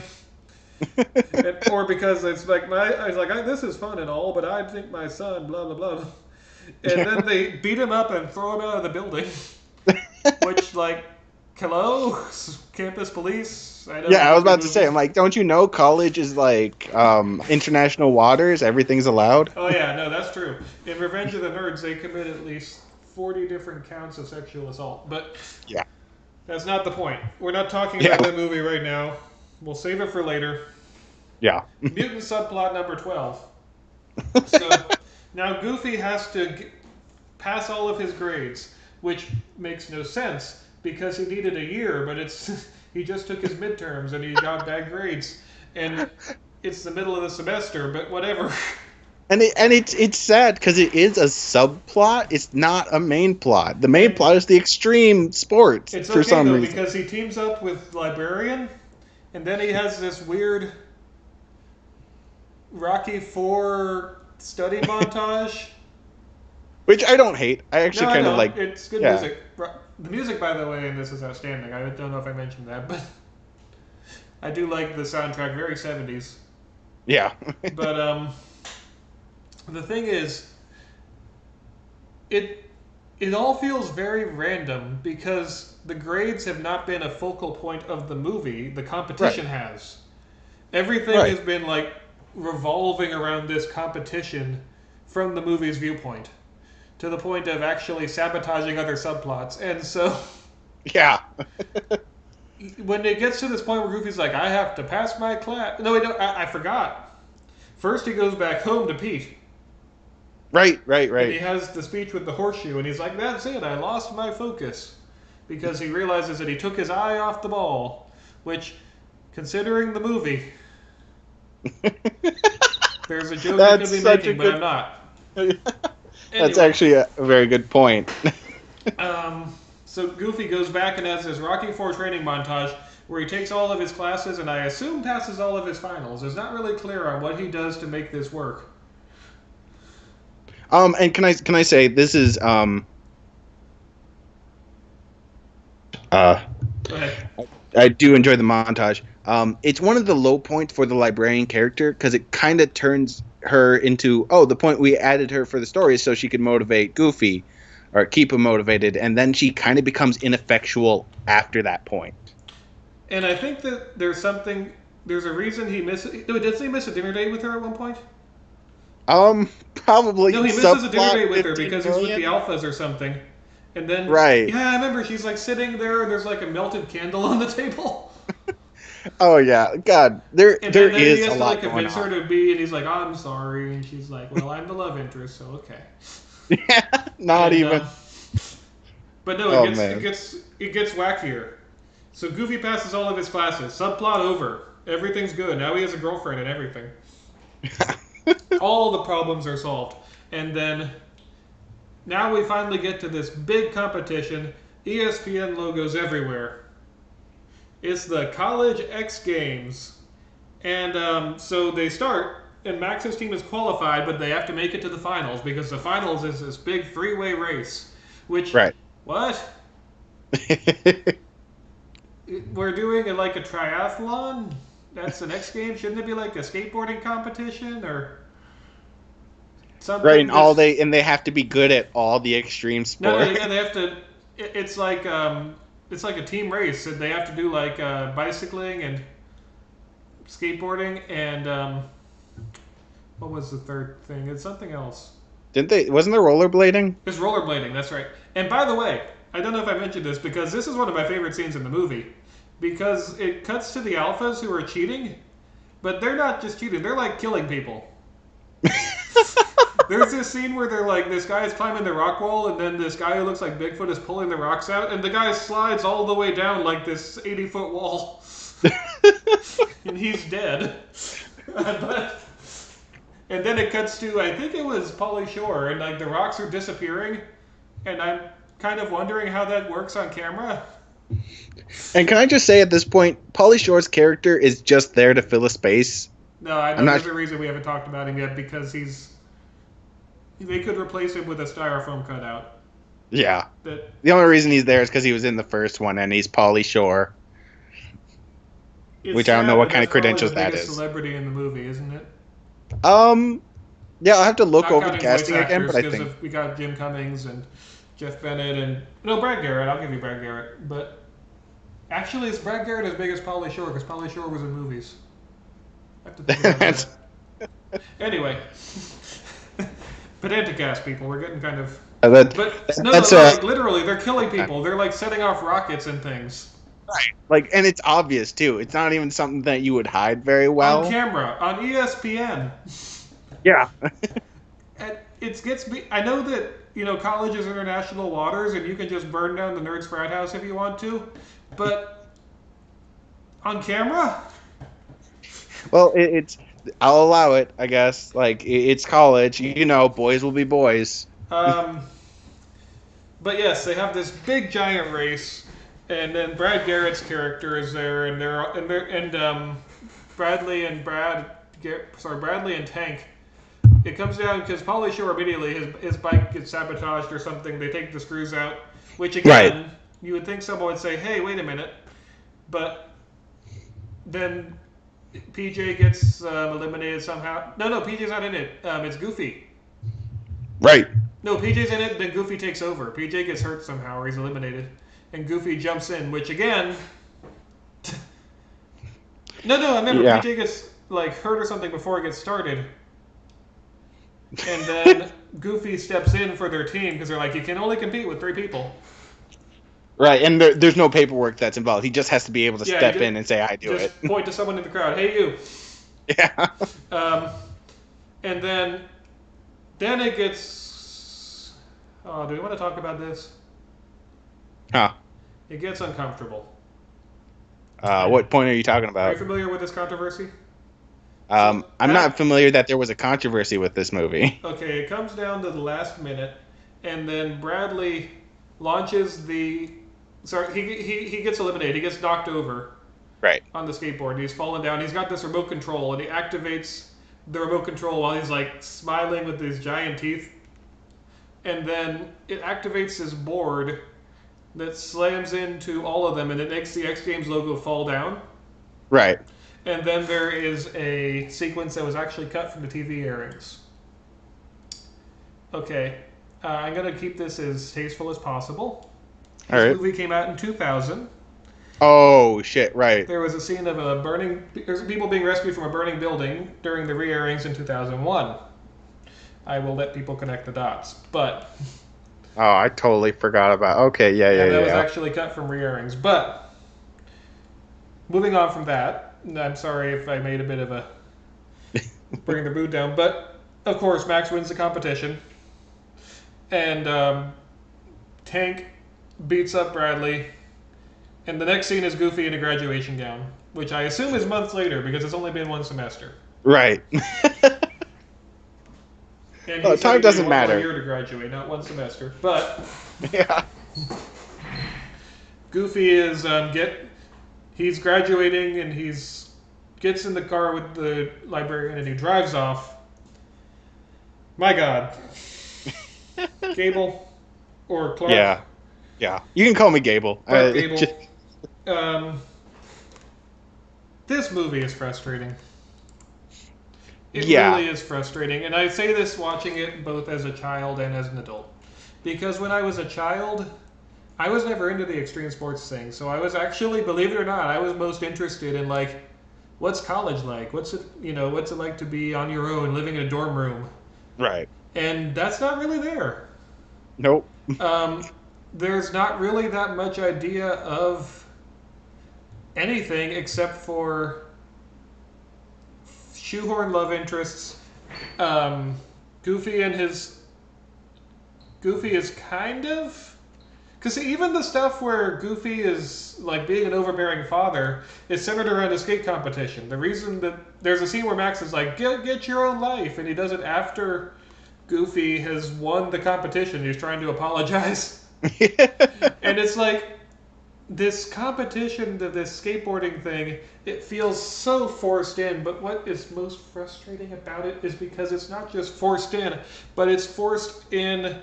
Or because it's like I was like, this is fun and all, but I think my son, blah blah blah, and then they beat him up and throw him out of the building, which like, hello, campus police. I know Yeah, I was Goofy about to say, movies. I'm like, don't you know college is like international waters? Everything's allowed. Oh yeah, no, that's true. In Revenge of the Nerds, they commit at least 40 different counts of sexual assault, but Yeah. that's not the point. We're not talking Yeah. about that movie right now. We'll save it for later. Yeah. Mutant subplot number 12. So now Goofy has to pass all of his grades, which makes no sense because he needed a year, but it's he just took his midterms and he got bad grades, and it's the middle of the semester. But whatever. And it's sad because it is a subplot. It's not a main plot. The main And plot is the extreme sports it's for okay some though reason. because he teams up with Librarian, and then he has this weird Rocky Four study montage. Which I don't hate. I No, actually I kind of don't. like. It's good Yeah. music. The music, by the way, and this is outstanding. I don't know if I mentioned that, but I do like the soundtrack. Very 70s. Yeah. But the thing is, it it all feels very random because the grades have not been a focal point of the movie. The competition Right. has. Everything Right. has been like revolving around this competition from the movie's viewpoint, to the point of actually sabotaging other subplots. And so Yeah. when it gets to this point where Goofy's like, I have to pass my class. No, wait, no, I forgot. First, he goes back home to Pete, Right. Right. and he Right. has the speech with the horseshoe, and he's like, that's it, I lost my focus. Because he realizes that he took his eye off the ball, which, considering the movie, there's a joke I could That's be such a making, but I'm good. not. That's Anyway, actually a very good point. so Goofy goes back and has this Rocky IV training montage where he takes all of his classes and I assume passes all of his finals. It's not really clear on what he does to make this work. And can I say this is uh Go ahead. I do enjoy the montage. It's one of the low points for the librarian character because it kind of turns her into the point we added her for the story is so she could motivate Goofy or keep him motivated, and then she kind of becomes ineffectual after that point. And I think that there's a reason he misses. No, doesn't he miss a dinner date with her at one point? Probably No, he misses a dinner subplot date with her 15 because he's with the million. Alphas or something. And then, Right. yeah, I remember she's like sitting there and there's like a melted candle on the table. Oh yeah, God, there And there then he is has a to like lot going convince her on. to be, and he's like, "I'm sorry," and she's like, "Well, I'm the love interest, so okay." Yeah, not And even. but no, Oh it man. gets wackier. So Goofy passes all of his classes. Subplot over. Everything's good. Now he has a girlfriend and everything. All the problems are solved. And then now we finally get to this big competition. ESPN logos everywhere. It's the College X Games. And so they start, and Max's team is qualified, but they have to make it to the finals because the finals is this big three-way race. Which, Right. what? We're doing it like a triathlon? That's the next game? Shouldn't it be like a skateboarding competition or Right, something? and all they have to be good at all the extreme No, sports. yeah, they have to. It's like a team race. They have to do like bicycling and skateboarding and what was the third thing? It's something else. Didn't they? Wasn't there rollerblading? It's rollerblading. That's right. And by the way, I don't know if I mentioned this because this is one of my favorite scenes in the movie because it cuts to the alphas who are cheating, but they're not just cheating. They're like killing people. There's this scene where they're like, this guy is climbing the rock wall, and then this guy who looks like Bigfoot is pulling the rocks out, and the guy slides all the way down like this 80-foot wall, and he's dead. but And then it cuts to, I think it was Pauly Shore, and like the rocks are disappearing, and I'm kind of wondering how that works on camera. And can I just say at this point, Pauly Shore's character is just there to fill a space. No, I I'm know not. there's a reason we haven't talked about him yet because they could replace him with a styrofoam cutout. Yeah. That The only reason he's there is because he was in the first one, and he's Pauly Shore. it's Which I don't sad, know what but kind that's of probably credentials the that biggest is. celebrity in the movie, isn't it? Um, yeah, I'll have to look Not over the counting voice casting again, actors, but I because think we got Jim Cummings and Jeff Bennett and no Brad Garrett. I'll give you Brad Garrett, but actually, is Brad Garrett as big as Pauly Shore? Because Pauly Shore was in movies. I have to think about that's that. Anyway, Pedanticast people, we're getting kind of. that, But no, that's like literally, they're killing people. They're like setting off rockets and things right. Like, and it's obvious too. It's not even something that you would hide very on well. camera on ESPN. Yeah. And it gets me. I know that college is international waters, and you can just burn down the nerds frat house if you want to, but on camera. Well, it's. I'll allow it, I guess. Like, it's college. Boys will be boys. Um, but yes, they have this big giant race, and then Brad Garrett's character is there, and Bradley and Bradley and Tank. It comes down because Pauly Shore immediately his bike gets sabotaged or something. They take the screws out, which again Right. you would think someone would say, "Hey, wait a minute," but then PJ gets eliminated somehow. No, PJ's not in it. It's Goofy. Right. No, PJ's in it. Then Goofy takes over. PJ gets hurt somehow, or he's eliminated, and Goofy jumps in. Which again, no. I remember Yeah. PJ gets like hurt or something before it gets started. And then Goofy steps in for their team because they're like, you can only compete with 3 people. Right, and there's no paperwork that's involved. He just has to be able to step in and say, "I do just it." point to someone in the crowd, hey you. Yeah. And then it gets. Oh, do we want to talk about this? Huh. It gets uncomfortable. What point are you talking Are you about? familiar with this controversy? I'm not familiar that there was a controversy with this movie. Okay, it comes down to the last minute, and then Bradley launches the. Sorry, he gets eliminated. He gets knocked over Right. on the skateboard. He's fallen down. He's got this remote control, and he activates the remote control while he's like smiling with his giant teeth. And then it activates his board that slams into all of them, and it makes the X Games logo fall down. Right. And then there is a sequence that was actually cut from the TV airings. Okay, I'm going to keep this as tasteful as possible. All This right. movie came out in 2000. Oh shit! Right. There was a scene of people being rescued from a burning building during the re-airings in 2001. I will let people connect the dots, but Oh, I totally forgot about. Okay. Yeah. that was actually cut from re-airings. But moving on from that, I'm sorry if I made a bit of a bring the mood down, but of course Max wins the competition, and Tank beats up Bradley, and the next scene is Goofy in a graduation gown, which I assume is months later because it's only been 1 semester. Right. And Oh, he said time he doesn't needed 1 more matter. year to graduate, not 1 semester. But Yeah. Goofy is he's graduating and gets in the car with the librarian and he drives off. My God, Gable or Clark? Yeah. Yeah. You can call me Gable. Clark Gable. This movie is frustrating. It Yeah. really is frustrating, and I say this watching it both as a child and as an adult, because when I was a child, I was never into the extreme sports thing. So I was actually, believe it or not, I was most interested in like, what's college like? What's it like to be on your own, living in a dorm room? Right. And that's not really there. Nope. There's not really that much idea of anything except for shoehorn love interests. Goofy is kind of Because even the stuff where Goofy is like being an overbearing father is centered around a skate competition. The reason that there's a scene where Max is like, get your own life, and he does it after Goofy has won the competition. He's trying to apologize. And it's like, this competition, this skateboarding thing, it feels so forced in, but what is most frustrating about it is because it's not just forced in, but it's forced in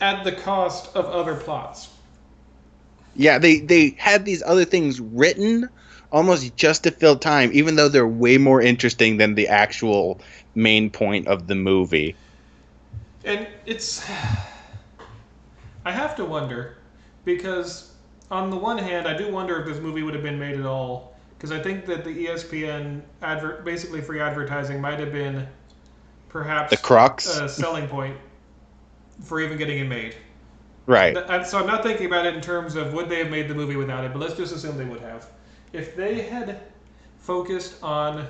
at the cost of other plots. Yeah, they had these other things written almost just to fill time, even though they're way more interesting than the actual main point of the movie. And it's... I have to wonder, because on the one hand, I do wonder if this movie would have been made at all, because I think that the ESPN basically free advertising might have been perhaps The crux. a selling point for even getting it made. Right. So I'm not thinking about it in terms of would they have made the movie without it, but let's just assume they would have. If they had focused on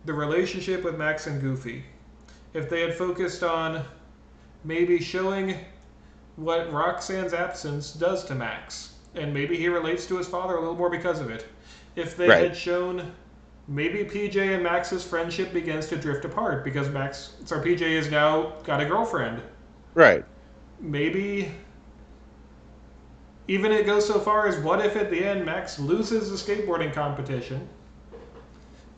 the relationship with Max and Goofy, if they had focused on maybe showing what Roxanne's absence does to Max, and maybe he relates to his father a little more because of it. If they had shown maybe PJ and Max's friendship begins to drift apart because PJ has now got a girlfriend. Right. Maybe even it goes so far as what if at the end Max loses the skateboarding competition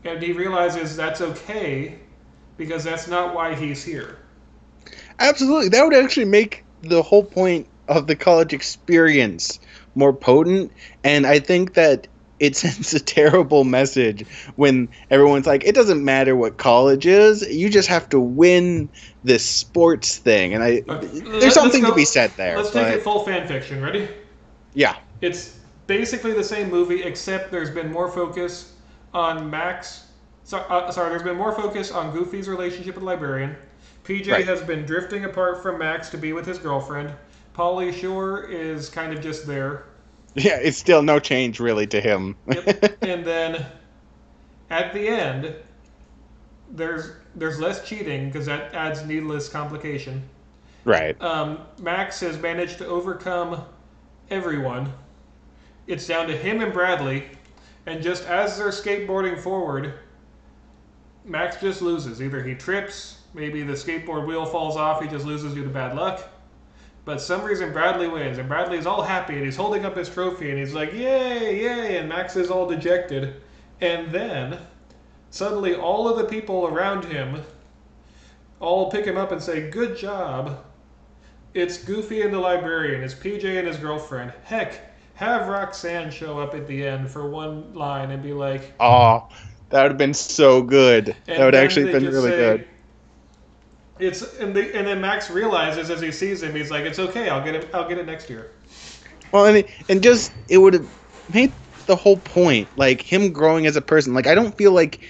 and he realizes that's okay because that's not why he's here. Absolutely. That would actually make the whole point of the college experience more potent, and I think that it sends a terrible message when everyone's like, it doesn't matter what college is, you just have to win this sports thing. And there's something to be said there. Let's take it full fan fiction. Ready? Yeah. It's basically the same movie, except there's been more focus on Max. There's been more focus on Goofy's relationship with the librarian. PJ has been drifting apart from Max to be with his girlfriend. Pauly Shore is kind of just there. Yeah, it's still no change really to him. Yep. And then at the end, there's less cheating because that adds needless complication. Right. Max has managed to overcome everyone. It's down to him and Bradley, and just as they're skateboarding forward, Max just loses. Either he trips, maybe the skateboard wheel falls off, he just loses due to bad luck. But some reason Bradley wins, and Bradley's all happy, and he's holding up his trophy, and he's like, yay, yay, and Max is all dejected. And then, suddenly all of the people around him all pick him up and say, good job. It's Goofy and the librarian, it's PJ and his girlfriend. Heck, have Roxanne show up at the end for one line and be like, oh, that would have been so good. That would actually been really good. And then Max realizes as he sees him, he's like, "It's okay. I'll get it next year." Well, and just it would have made the whole point, like him growing as a person. Like I don't feel like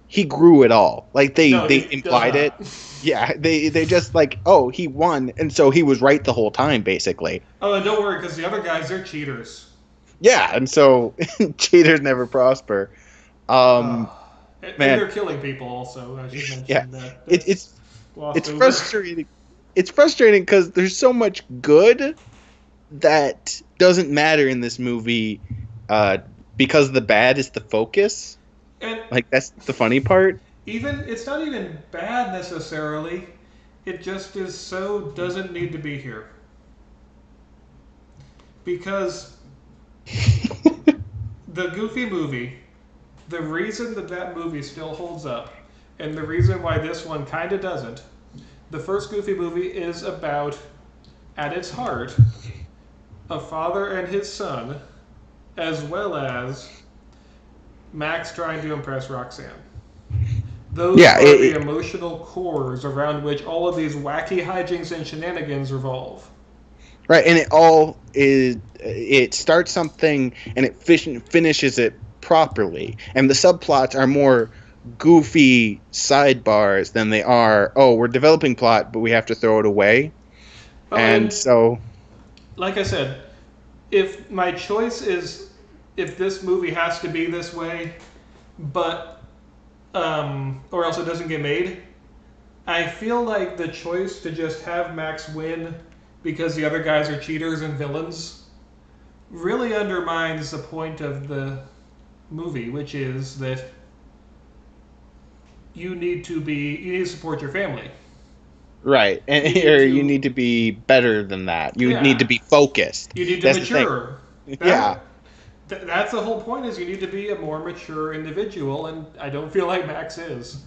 he grew at all. Like they implied it. Yeah, they just like, oh, he won, and so he was right the whole time, basically. Oh, and don't worry, because the other guys, they're cheaters. Yeah, and so cheaters never prosper. And they're killing people also. I should mention that. It's frustrating. It's frustrating because there's so much good that doesn't matter in this movie because the bad is the focus. And like that's the funny part. It's not even bad necessarily. It just doesn't need to be here. Because the Goofy movie, the reason that movie still holds up, and the reason why this one kind of doesn't, the first Goofy movie is about, at its heart, a father and his son, as well as Max trying to impress Roxanne. Those are the emotional cores around which all of these wacky hijinks and shenanigans revolve. Right, and it starts something and it finishes it properly. And the subplots are more goofy sidebars than they are, oh, we're developing plot, but we have to throw it away. And so... Like I said, if my choice is if this movie has to be this way, but... or else it doesn't get made, I feel like the choice to just have Max win because the other guys are cheaters and villains really undermines the point of the movie, which is that you need to support your family. Right. You And need or you to need to be better than that. You need to yeah, be focused. you need to That's the thing. mature. Yeah. That that's the whole point is you need to be a more mature individual, and I don't feel like Max is.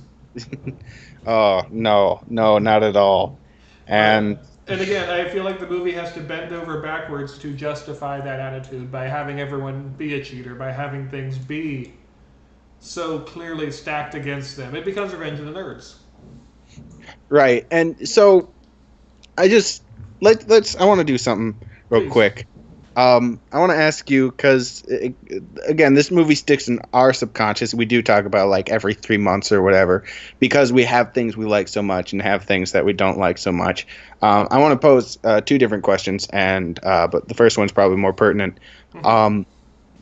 Oh, no. No, not at all. But And and again, I feel like the movie has to bend over backwards to justify that attitude by having everyone be a cheater, by having things be so clearly stacked against them. It becomes Revenge of the Nerds. right. And so I just let's I want to do something real Please. quick. I want to ask you because again, this movie sticks in our subconscious. We do talk about like every 3 months or whatever because we have things we like so much and have things that we don't like so much. I want to pose two different questions, and but the first one's probably more pertinent. Mm-hmm.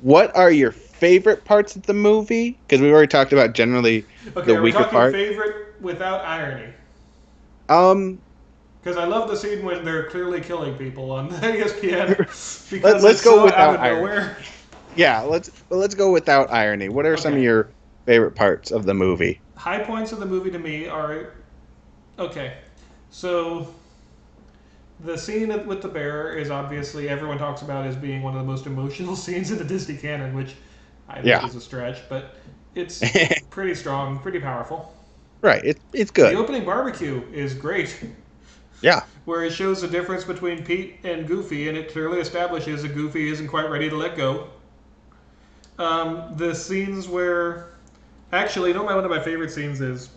What are your favorite parts of the movie? Because we've already talked about generally Okay, the are we weaker talking part. favorite without irony? Um, Because I love the scene when they're clearly killing people on ESPN because let's it's go so out without of irony. nowhere. Yeah, let's go without irony. What are some of Okay. your favorite parts of the movie? High points of the movie to me are okay. So the scene with the bear is obviously everyone talks about as being one of the most emotional scenes in the Disney canon, which I think Yeah. is a stretch, but it's pretty strong, pretty powerful. Right. It's The good. opening barbecue is great, Yeah. where it shows the difference between Pete and Goofy, and it clearly establishes that Goofy isn't quite ready to let go. The scenes where, actually, you know, one of my favorite scenes is,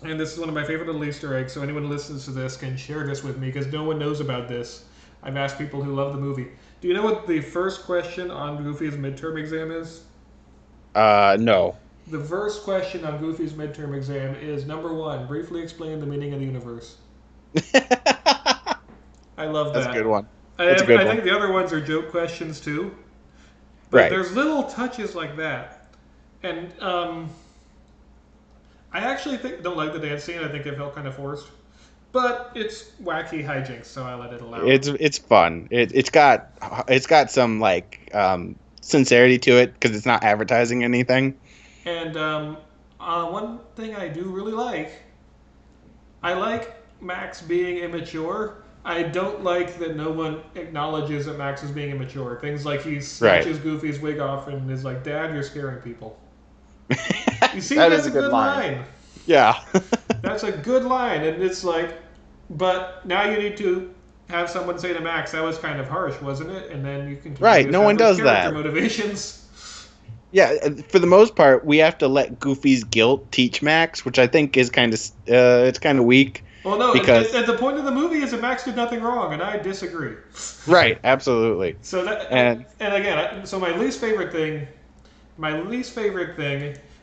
and this is one of my favorite little Easter eggs. So anyone who listens to this can share this with me because no one knows about this. I've asked people who love the movie. Do you know what the first question on Goofy's midterm exam is? No. The first question on Goofy's midterm exam is number one: briefly explain the meaning of the universe. That's I love a good that. one. That's a good I one. think the other ones are joke questions too, but Right. there's little touches like that, and I actually don't like the dance scene. I think it felt kind of forced, but it's wacky hijinks, so I let it allow. It's fun. It's got some like sincerity to it because it's not advertising anything. And one thing I do really like, I like Max being immature. I don't like that no one acknowledges that Max is being immature. Things like he Right. snatches Goofy's wig off and is like, "Dad, you're scaring people." You see, That that's is a a good good line. line. Yeah. That's a good line, and it's like, but now you need to have someone say to Max, "That was kind of harsh, wasn't it?" And then you can clearly Right. No one establish does character that. motivations. Yeah. For the most part, we have to let Goofy's guilt teach Max, which I think is it's kind of weak Well, no, because and the point of the movie is that Max did nothing wrong, and I disagree. right. Absolutely. So that, And and again, so my least favorite thing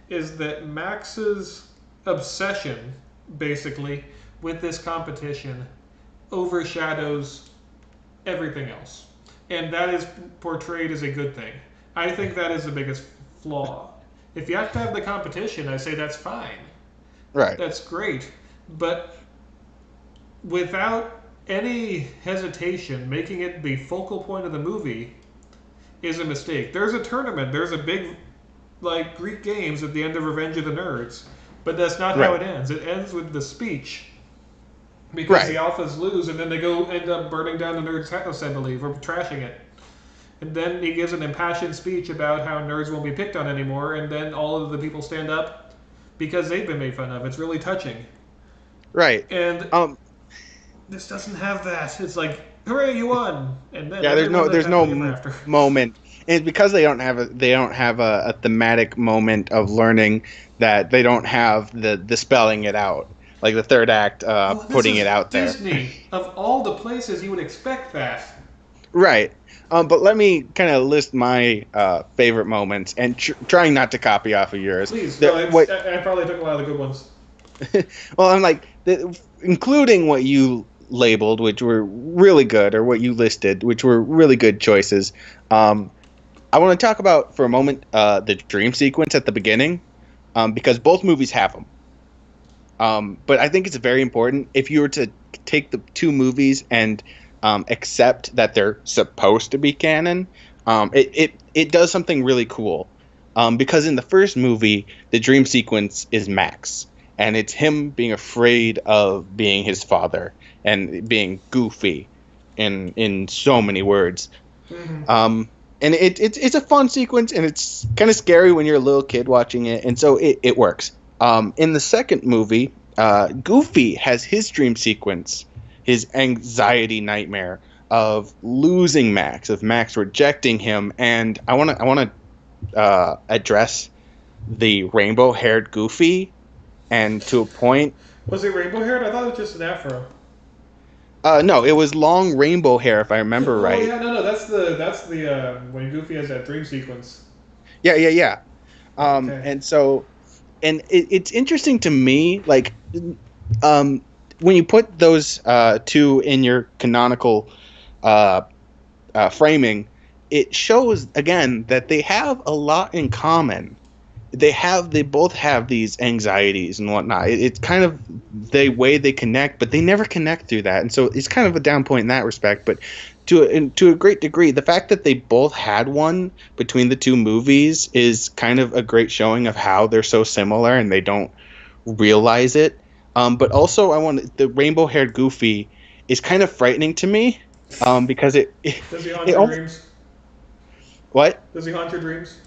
is that Max's obsession, basically, with this competition overshadows everything else. And that is portrayed as a good thing. I think that is the biggest flaw. If you have to have the competition, I say that's fine. right. That's great. But without any hesitation, making it the focal point of the movie is a mistake. There's a tournament, there's a big, like, Greek games at the end of Revenge of the Nerds, but that's not how Right. it ends. It ends with the speech because the Right. Alphas lose, and then they end up burning down the Nerds' house, I believe, or trashing it. And then he gives an impassioned speech about how nerds won't be picked on anymore, and then all of the people stand up because they've been made fun of. It's really touching. Right. And Um. this doesn't have that. It's like, hooray, you won! And then Yeah. There's everyone no. lives There's no happily ever after. moment, and it's because they don't have a thematic moment of learning that they don't have the spelling it out like the third act Well, this putting it is out there. Disney. Of all the places you would expect that. Right. But let me kind of list my favorite moments and trying not to copy off of yours. Please, The- no, what I probably took a lot of the good ones. Well, I'm like, including what you labeled, which were really good, or what you listed, which were really good choices. I want to talk about for a moment the dream sequence at the beginning, because both movies have them. But I think it's very important if you were to take the two movies and accept that they're supposed to be canon, it does something really cool. Because in the first movie, the dream sequence is Max, and it's him being afraid of being his father and being goofy in so many words. Mm-hmm. And it's a fun sequence, and it's kind of scary when you're a little kid watching it, and so it works. In the second movie, Goofy has his dream sequence, his anxiety nightmare of losing Max, of Max rejecting him, and I want to address the rainbow-haired Goofy, and to a point. Was it rainbow haired? I thought it was just an afro. No, it was long rainbow hair, if I remember Oh right. yeah, no, that's the when Goofy has that dream sequence. Yeah. Okay. And so, and it's interesting to me, like, when you put those two in your canonical framing, it shows again that they have a lot in common. They both have these anxieties and whatnot. It's kind of the way they connect, but they never connect through that, and so it's kind of a down point in that respect. But to a great degree, the fact that they both had one between the two movies is kind of a great showing of how they're so similar and they don't realize it. But also, the rainbow-haired Goofy is kind of frightening to me, because Does he haunt your dreams? What? Does he haunt your dreams?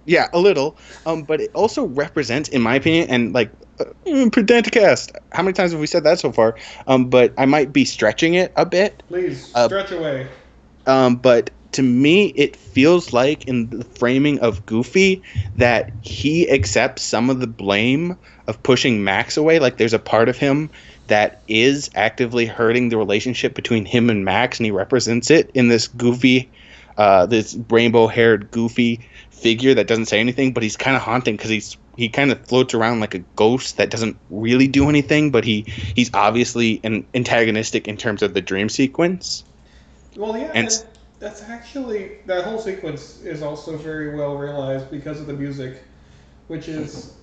Yeah, a little. But it also represents, in my opinion, and like Pedanticast. How many times have we said that so far? But I might be stretching it a bit. Please stretch away. But to me, it feels like in the framing of Goofy that he accepts some of the blame of pushing Max away. Like there's a part of him that is actively hurting the relationship between him and Max, and he represents it in this Goofy, this rainbow-haired Goofy figure that doesn't say anything, but he's kind of haunting because he kind of floats around like a ghost that doesn't really do anything, but he's obviously antagonistic in terms of the dream sequence. Well, yeah, and that's actually, that whole sequence is also very well realized because of the music, which is,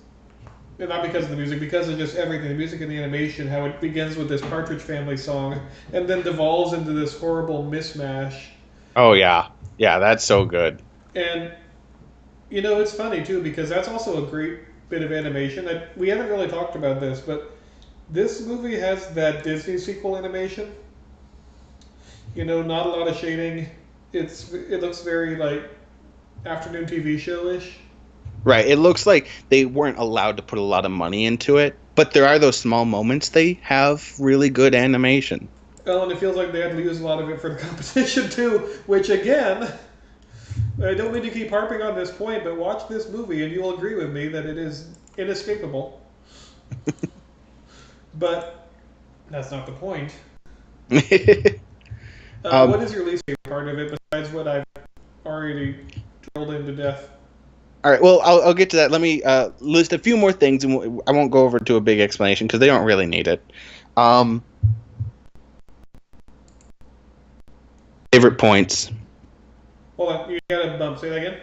not because of the music, because of just everything, the music and the animation, how it begins with this Partridge Family song, and then devolves into this horrible mishmash. Oh, yeah. Yeah, that's so good. And, you know, it's funny, too, because that's also a great bit of animation. That we haven't really talked about this, but this movie has that Disney sequel animation. You know, not a lot of shading. It looks very, like, afternoon TV show-ish. Right. It looks like they weren't allowed to put a lot of money into it, but there are those small moments they have really good animation. Well, and it feels like they had to use a lot of it for the competition, too, which, again, I don't mean to keep harping on this point, but watch this movie and you'll agree with me that it is inescapable. But that's not the point. What is your least favorite part of it besides what I've already drilled into death? All right, well, I'll get to that. Let me list a few more things, and I won't go over to a big explanation because they don't really need it. Favorite points. Hold on, you got a bump. Say that again.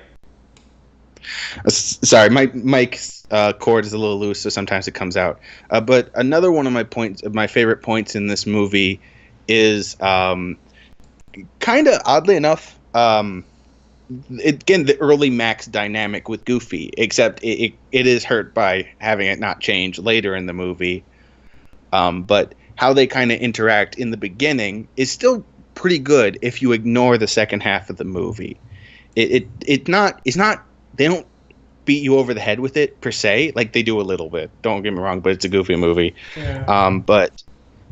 Sorry, my mic's cord is a little loose, so sometimes it comes out. But another one of my favorite points in this movie is kind of oddly enough, again, the early Max dynamic with Goofy, except it is hurt by having it not change later in the movie. But how they kind of interact in the beginning is still pretty good if you ignore the second half of the movie. It's not they don't beat you over the head with it per se, like they do a little bit. Don't get me wrong, but it's a Goofy movie. Yeah. But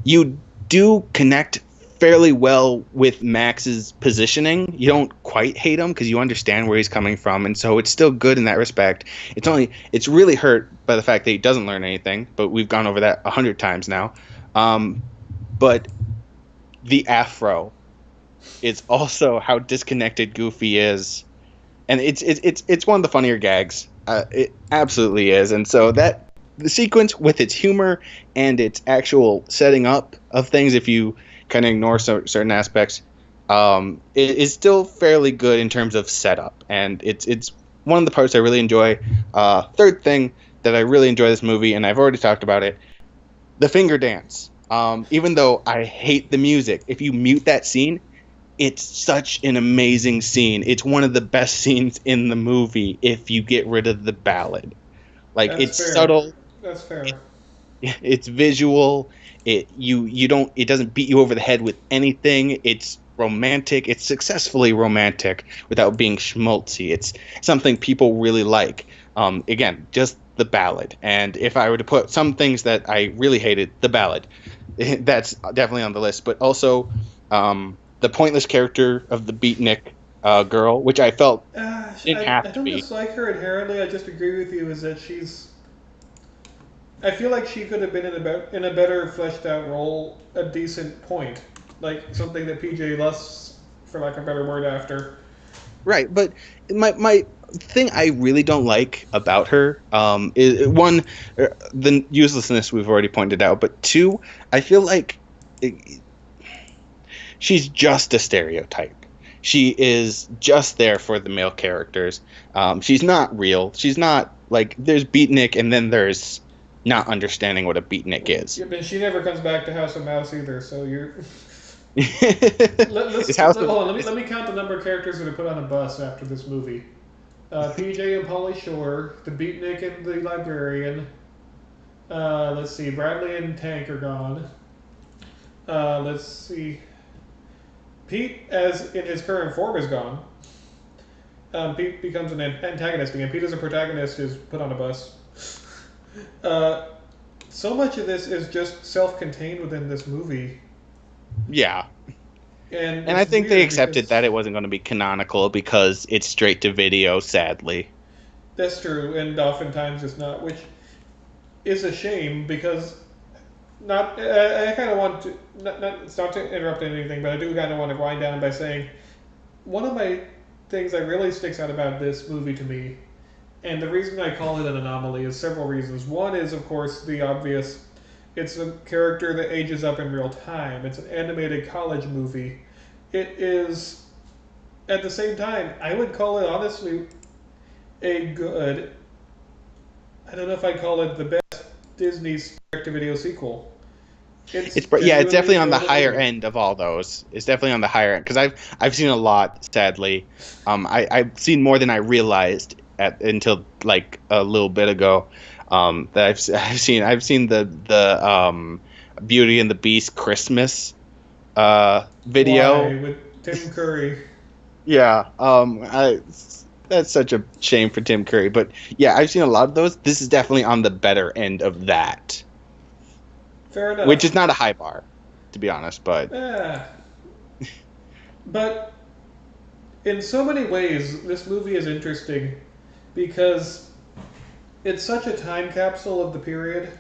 you do connect fairly well with Max's positioning. You don't quite hate him because you understand where he's coming from, and so it's still good in that respect. It's really hurt by the fact that he doesn't learn anything, but we've gone over that 100 times now. But the afro is also how disconnected Goofy is, and it's one of the funnier gags. It absolutely is, and so that the sequence with its humor and its actual setting up of things, if you kind of ignore certain aspects, it is still fairly good in terms of setup, and it's one of the parts I really enjoy. Third thing that I really enjoy this movie, and I've already talked about it, the finger dance. Even though I hate the music, if you mute that scene, it's such an amazing scene. It's one of the best scenes in the movie if you get rid of the ballad. Like That's it's fair. subtle, That's fair. it's visual. You don't it doesn't beat you over the head with anything. It's romantic. It's successfully romantic without being schmaltzy. It's something people really like. Again, just the ballad. And if I were to put some things that I really hated, the ballad, that's definitely on the list. But also, the pointless character of the beatnik girl, which I felt didn't I have to don't be. dislike her inherently. I just agree with you. Is that I feel like she could have been in a better fleshed out role, a decent point, like something that PJ lusts, for lack of a better word, after. Right, but my thing I really don't like about her is one, the uselessness we've already pointed out, but two, I feel like she's just a stereotype. She is just there for the male characters. She's not real. She's not like there's beatnik and then there's not understanding what a beatnik is. Yeah, but she never comes back to House of Mouse either. So you're. Is House of Hold on. Let me count the number of characters that are put on a bus after this movie. PJ and Polly Shore, the Beatnik and the Librarian. Let's see, Bradley and Tank are gone. Let's see, Pete, as in his current form, is gone. Pete becomes an antagonist again. Pete as a protagonist is put on a bus. Uh, so much of this is just self-contained within this movie, Yeah. and And I it's think they weird accepted because that it wasn't going to be canonical because it's straight to video, sadly. that's true, and oftentimes it's not, which is a shame because not. I kind of want to it's not to interrupt anything, but I do kind of want to wind down by saying one of my things that really sticks out about this movie to me, and the reason I call it an anomaly is several reasons. One is, of course, the obvious. It's a character that ages up in real time. It's an animated college movie. It is, at the same time, I would call it honestly a good. I don't know if I'd call it the best Disney direct-to-video sequel. It's Yeah, it's genuinely definitely on the enjoyable higher movie. end of all those. It's definitely on the higher end because I've seen a lot, sadly. I've seen more than I realized until like a little bit ago. That I've seen the Beauty and the Beast Christmas video. Why with Tim Curry? Yeah, that's such a shame for Tim Curry, but yeah, I've seen a lot of those. This is definitely on the better end of that, Fair which is enough. not a high bar, to be honest. But Yeah, but in so many ways, this movie is interesting because it's such a time capsule of the period.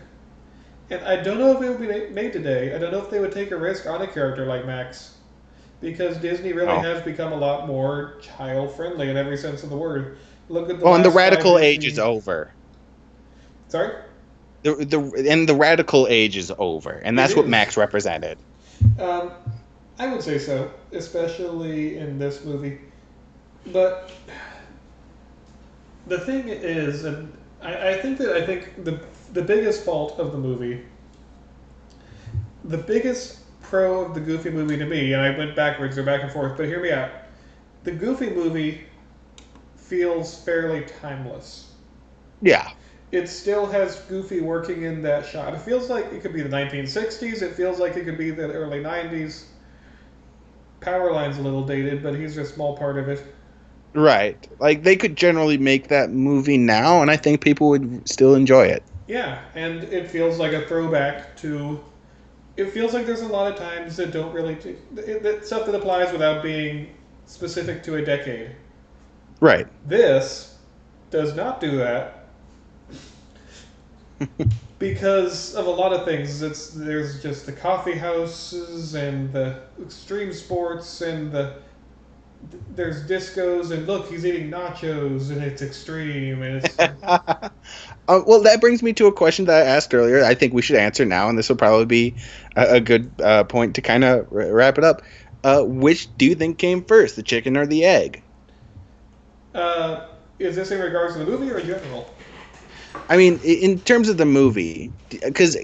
And I don't know if it would be made today. I don't know if they would take a risk on a character like Max. Because Disney really oh, has become a lot more child friendly in every sense of the word. Look at the well, and the last five radical age is Disney. over. Sorry? The radical age is over, and It that's what is. Max represented. Um, I would say so, especially in this movie. But the thing is, and I think the biggest fault of the movie, the biggest pro of the Goofy movie to me, and I went backwards or back and forth, but hear me out. The Goofy movie feels fairly timeless. Yeah, It still has Goofy working in that shot. It feels like it could be the 1960s. It feels like it could be the early 90s. Powerline's a little dated, but he's a small part of it. right. Like they could generally make that movie now, and I think people would still enjoy it. Yeah, and it feels like a throwback to. It feels like there's a lot of times that don't really. That stuff that applies without being specific to a decade. Right. This does not do that because of a lot of things. There's just the coffee houses and the extreme sports and there's discos and look, he's eating nachos and it's extreme and it's Well, that brings me to a question that I asked earlier. I think we should answer now, and this will probably be a good point to kind of wrap it up. Which do you think came first, the chicken or the egg? is this in regards to the movie or in general? I mean, in terms of the movie, because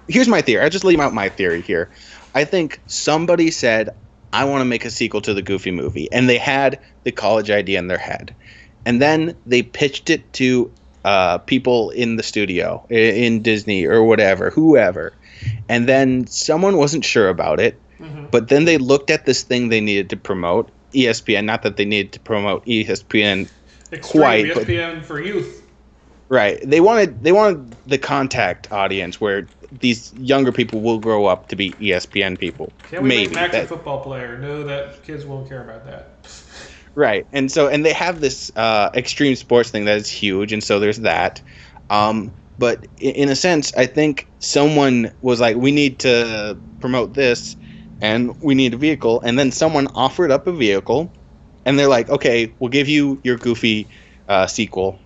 here's my theory. I'll just leave out my theory here. I think somebody said, I want to make a sequel to the Goofy movie. And they had the college idea in their head. And then they pitched it to people in the studio, in Disney or whatever, whoever. And then someone wasn't sure about it. Mm-hmm. But then they looked at this thing they needed to promote, ESPN. Not that they needed to promote ESPN Extreme quite, ESPN for youth. right. They wanted the contact audience where these younger people will grow up to be ESPN people. Can we Maybe make Max a football player? No, that kids won't care about that. right. And they have this extreme sports thing that is huge, and so there's that. But in a sense, I think someone was like, we need to promote this, and we need a vehicle, and then someone offered up a vehicle, and they're like, okay, we'll give you your Goofy sequel,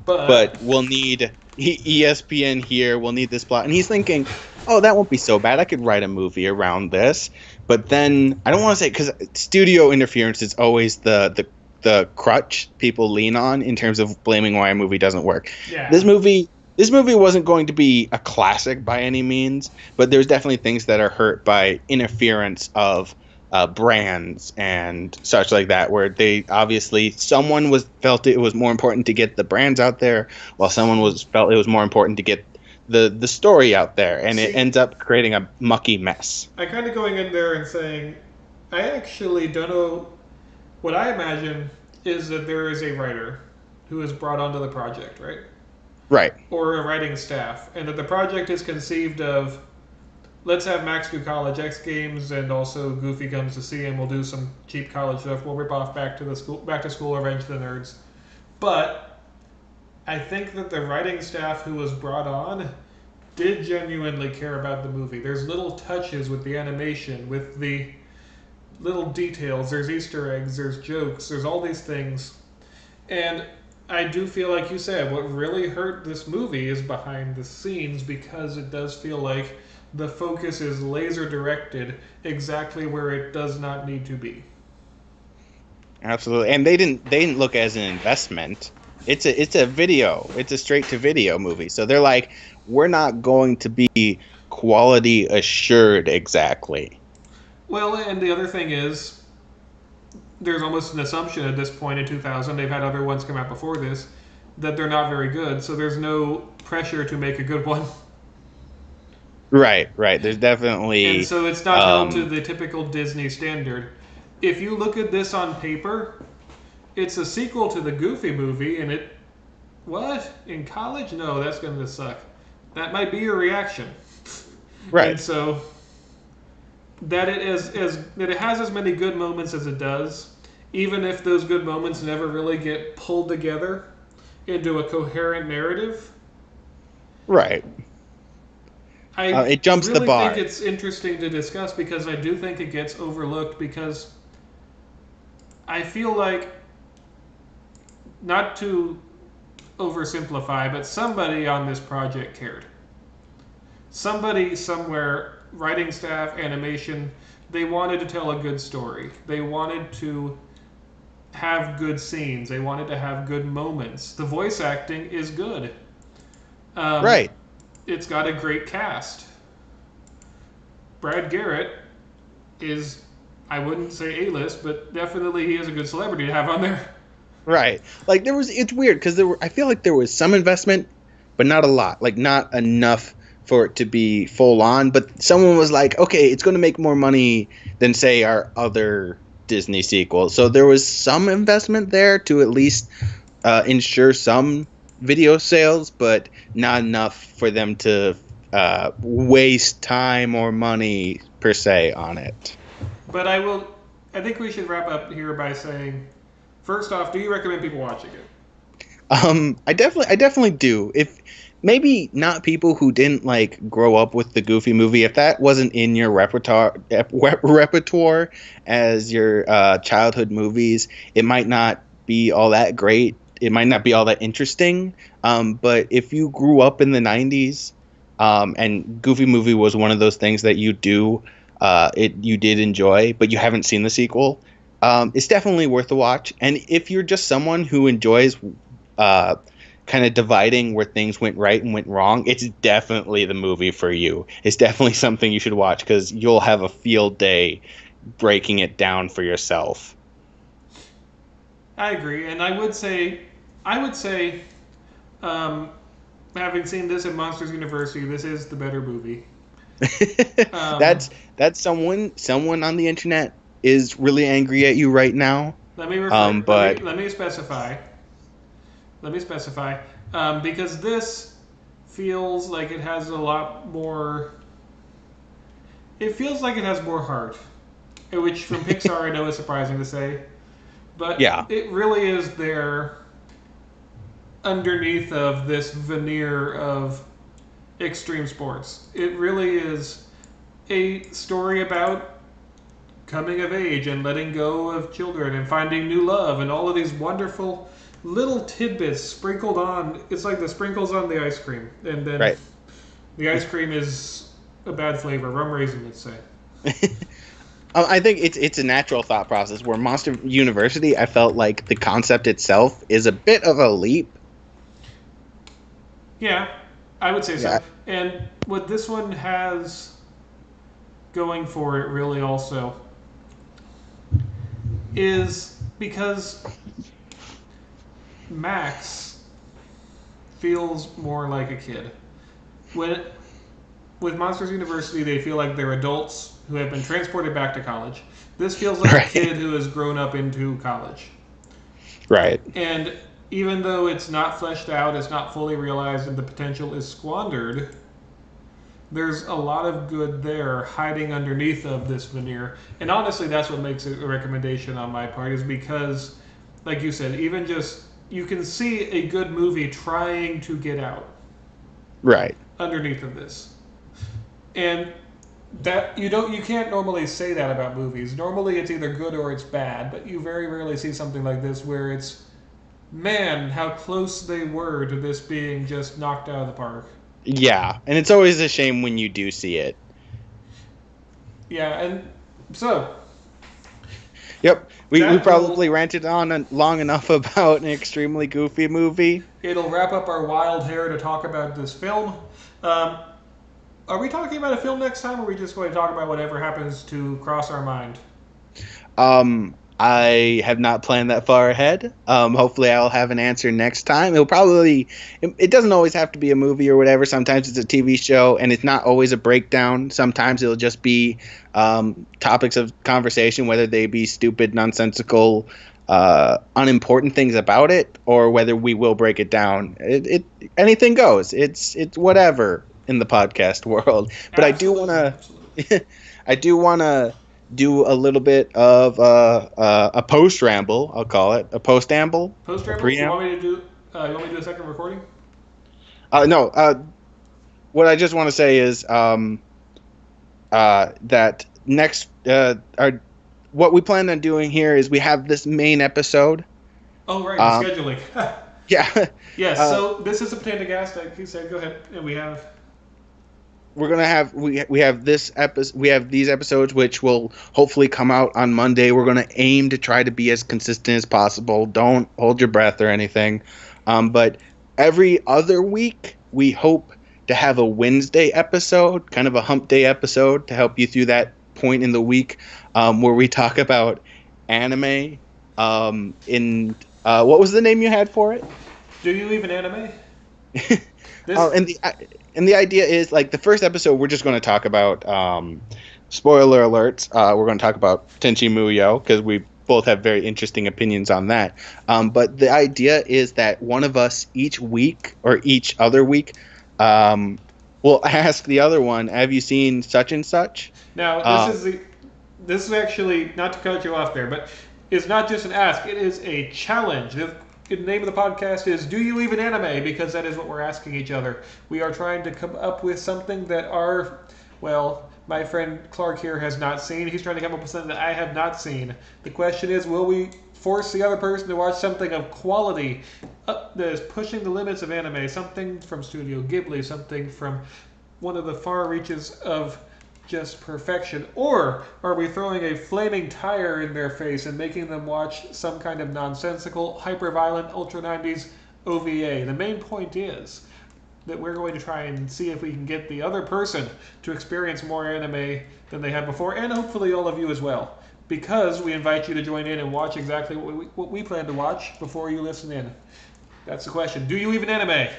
but we'll need ESPN here. We'll need this plot. And he's thinking, oh, that won't be so bad. I could write a movie around this. But then I don't want to say, because studio interference is always the crutch people lean on in terms of blaming why a movie doesn't work. Yeah. This movie wasn't going to be a classic by any means, but there's definitely things that are hurt by interference of brands and such like that, where they obviously someone felt it was more important to get the brands out there, while someone felt it was more important to get the story out there, and it ends up creating a mucky mess. I'm kind of going in there and saying, I actually don't know. What I imagine is that there is a writer who is brought onto the project, right? Right. Or a writing staff, and that the project is conceived of, let's have Max do college X Games, and also Goofy comes to see him. We'll do some cheap college stuff. We'll rip off Back to School, Revenge of the Nerds. But I think that the writing staff who was brought on did genuinely care about the movie. There's little touches with the animation, with the little details. There's Easter eggs, there's jokes, there's all these things. And I do feel like you said, what really hurt this movie is behind the scenes, because it does feel like the focus is laser directed exactly where it does not need to be. Absolutely. And they didn't look as an investment. It's a video. It's a straight to video movie. So they're like, we're not going to be quality assured exactly. Well, and the other thing is, there's almost an assumption at this point in 2000, they've had other ones come out before this, that they're not very good, so there's no pressure to make a good one. Right. There's definitely... And so it's not held to the typical Disney standard. If you look at this on paper, it's a sequel to the Goofy movie, and it... What? In college? No, that's going to suck. That might be your reaction. Right. And so... that it has as many good moments as it does, even if those good moments never really get pulled together into a coherent narrative. Right. It jumps really the bar. think it's interesting to discuss, because I do think it gets overlooked, because I feel like, not to oversimplify, but somebody on this project cared. Somebody somewhere, writing staff, animation, they wanted to tell a good story. They wanted to have good scenes. They wanted to have good moments. The voice acting is good. Right. It's got a great cast. Brad Garrett is, I wouldn't say A-list, but definitely he is a good celebrity to have on there. Right. Like it's weird because I feel like there was some investment, but not a lot. Like not enough for it to be full on. But someone was like, okay, it's going to make more money than say our other Disney sequels. So there was some investment there to at least ensure some video sales, but not enough for them to waste time or money per se on it. But I think we should wrap up here by saying, first off, do you recommend people watching it? I definitely do. If maybe not people who didn't like grow up with the Goofy movie, if that wasn't in your repertoire as your childhood movies, it might not be all that great. It might not be all that interesting. But if you grew up in the 90s, and Goofy movie was one of those things that you did enjoy, but you haven't seen the sequel, it's definitely worth a watch. And if you're just someone who enjoys kind kind of dividing where things went right and went wrong, it's definitely the movie for you. It's definitely something you should watch because you'll have a field day breaking it down for yourself. I agree, and I would say, um, having seen this at Monsters University, this is the better movie. Um, That's someone on the internet is really angry at you right now. let me refer. But Let me specify. Let me specify. Because this feels like it has a lot more. It feels like it has more heart, which from Pixar I know is surprising to say, but yeah, it really is there underneath of this veneer of extreme sports. It really is a story about coming of age and letting go of children and finding new love and all of these wonderful little tidbits sprinkled on. It's like the sprinkles on the ice cream, and then right. the ice cream is a bad flavor, rum raisin, let's say. I think it's a natural thought process where Monster University, I felt like the concept itself is a bit of a leap. Yeah, I would say Yeah. so. And what this one has going for it really also is because Max feels more like a kid. When with Monsters University, they feel like they're adults who have been transported back to college. This feels like Right. a kid who has grown up into college. Right. And even though it's not fleshed out, it's not fully realized, and the potential is squandered, there's a lot of good there hiding underneath of this veneer. And honestly, that's what makes it a recommendation on my part, is because, like you said, even just you can see a good movie trying to get out Right. underneath of this. And that you can't normally say that about movies. Normally it's either good or it's bad, but you very rarely see something like this where it's, man, how close they were to this being just knocked out of the park. Yeah, and it's always a shame when you do see it. Yeah, and so Yep, we that probably ranted on long enough about an extremely goofy movie. it'll wrap up our wild hair to talk about this film. Um, are we talking about a film next time, or are we just going to talk about whatever happens to cross our mind? I have not planned that far ahead. Hopefully, I'll have an answer next time. It doesn't always have to be a movie or whatever. Sometimes it's a TV show, and it's not always a breakdown. Sometimes it'll just be topics of conversation, whether they be stupid, nonsensical, unimportant things about it, or whether we will break it down. Anything goes. It's whatever in the podcast world. But Absolutely. I do want to do a little bit of a post ramble. I'll call it a post amble. Post A ramble. You preamble. want me to do? You want me to do a second recording? No. What I just want to say is that next what we plan on doing here is we have this main episode. Oh right, the scheduling. Yeah. Yes. So this is a Pedanticast, like you said. Go ahead, and we have. We're gonna have we have this episode. We have these episodes, which will hopefully come out on Monday. We're gonna aim to try to be as consistent as possible. Don't hold your breath or anything. But every other week, we hope to have a Wednesday episode, kind of a hump day episode, to help you through that point in the week where we talk about anime. What was the name you had for it? Do you even anime? And the idea is, like, the first episode, we're just going to talk about, spoiler alerts, we're going to talk about Tenchi Muyo, because we both have very interesting opinions on that. But the idea is that one of us each week, or each other week, will ask the other one, have you seen such and such? Now, this is actually, not to cut you off there, but it's not just an ask, it is a challenge. The name of the podcast is Do You Even Anime? Because that is what we're asking each other. We are trying to come up with something that my friend Clark here has not seen. He's trying to come up with something that I have not seen. The question is, will we force the other person to watch something of quality that is pushing the limits of anime? Something from Studio Ghibli, something from one of the far reaches of just perfection? Or are we throwing a flaming tire in their face and making them watch some kind of nonsensical, hyper-violent, ultra 90s OVA. The main point is that we're going to try and see if we can get the other person to experience more anime than they had before, and hopefully all of you as well. Because we invite you to join in and watch exactly what we plan to watch before you listen in. That's the question. Do you even anime?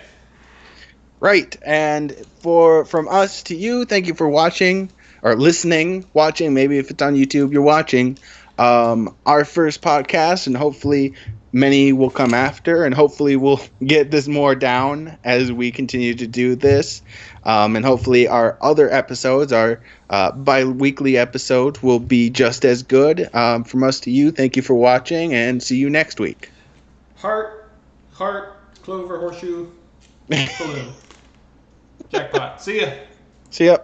Right. And from us to you, thank you for watching or listening, watching. Maybe if it's on YouTube, you're watching our first podcast, and hopefully many will come after, and hopefully we'll get this more down as we continue to do this. And hopefully our other episodes, our bi-weekly episodes, will be just as good. From us to you, thank you for watching, and see you next week. Heart, clover, horseshoe, balloon. Jackpot. See ya. See ya.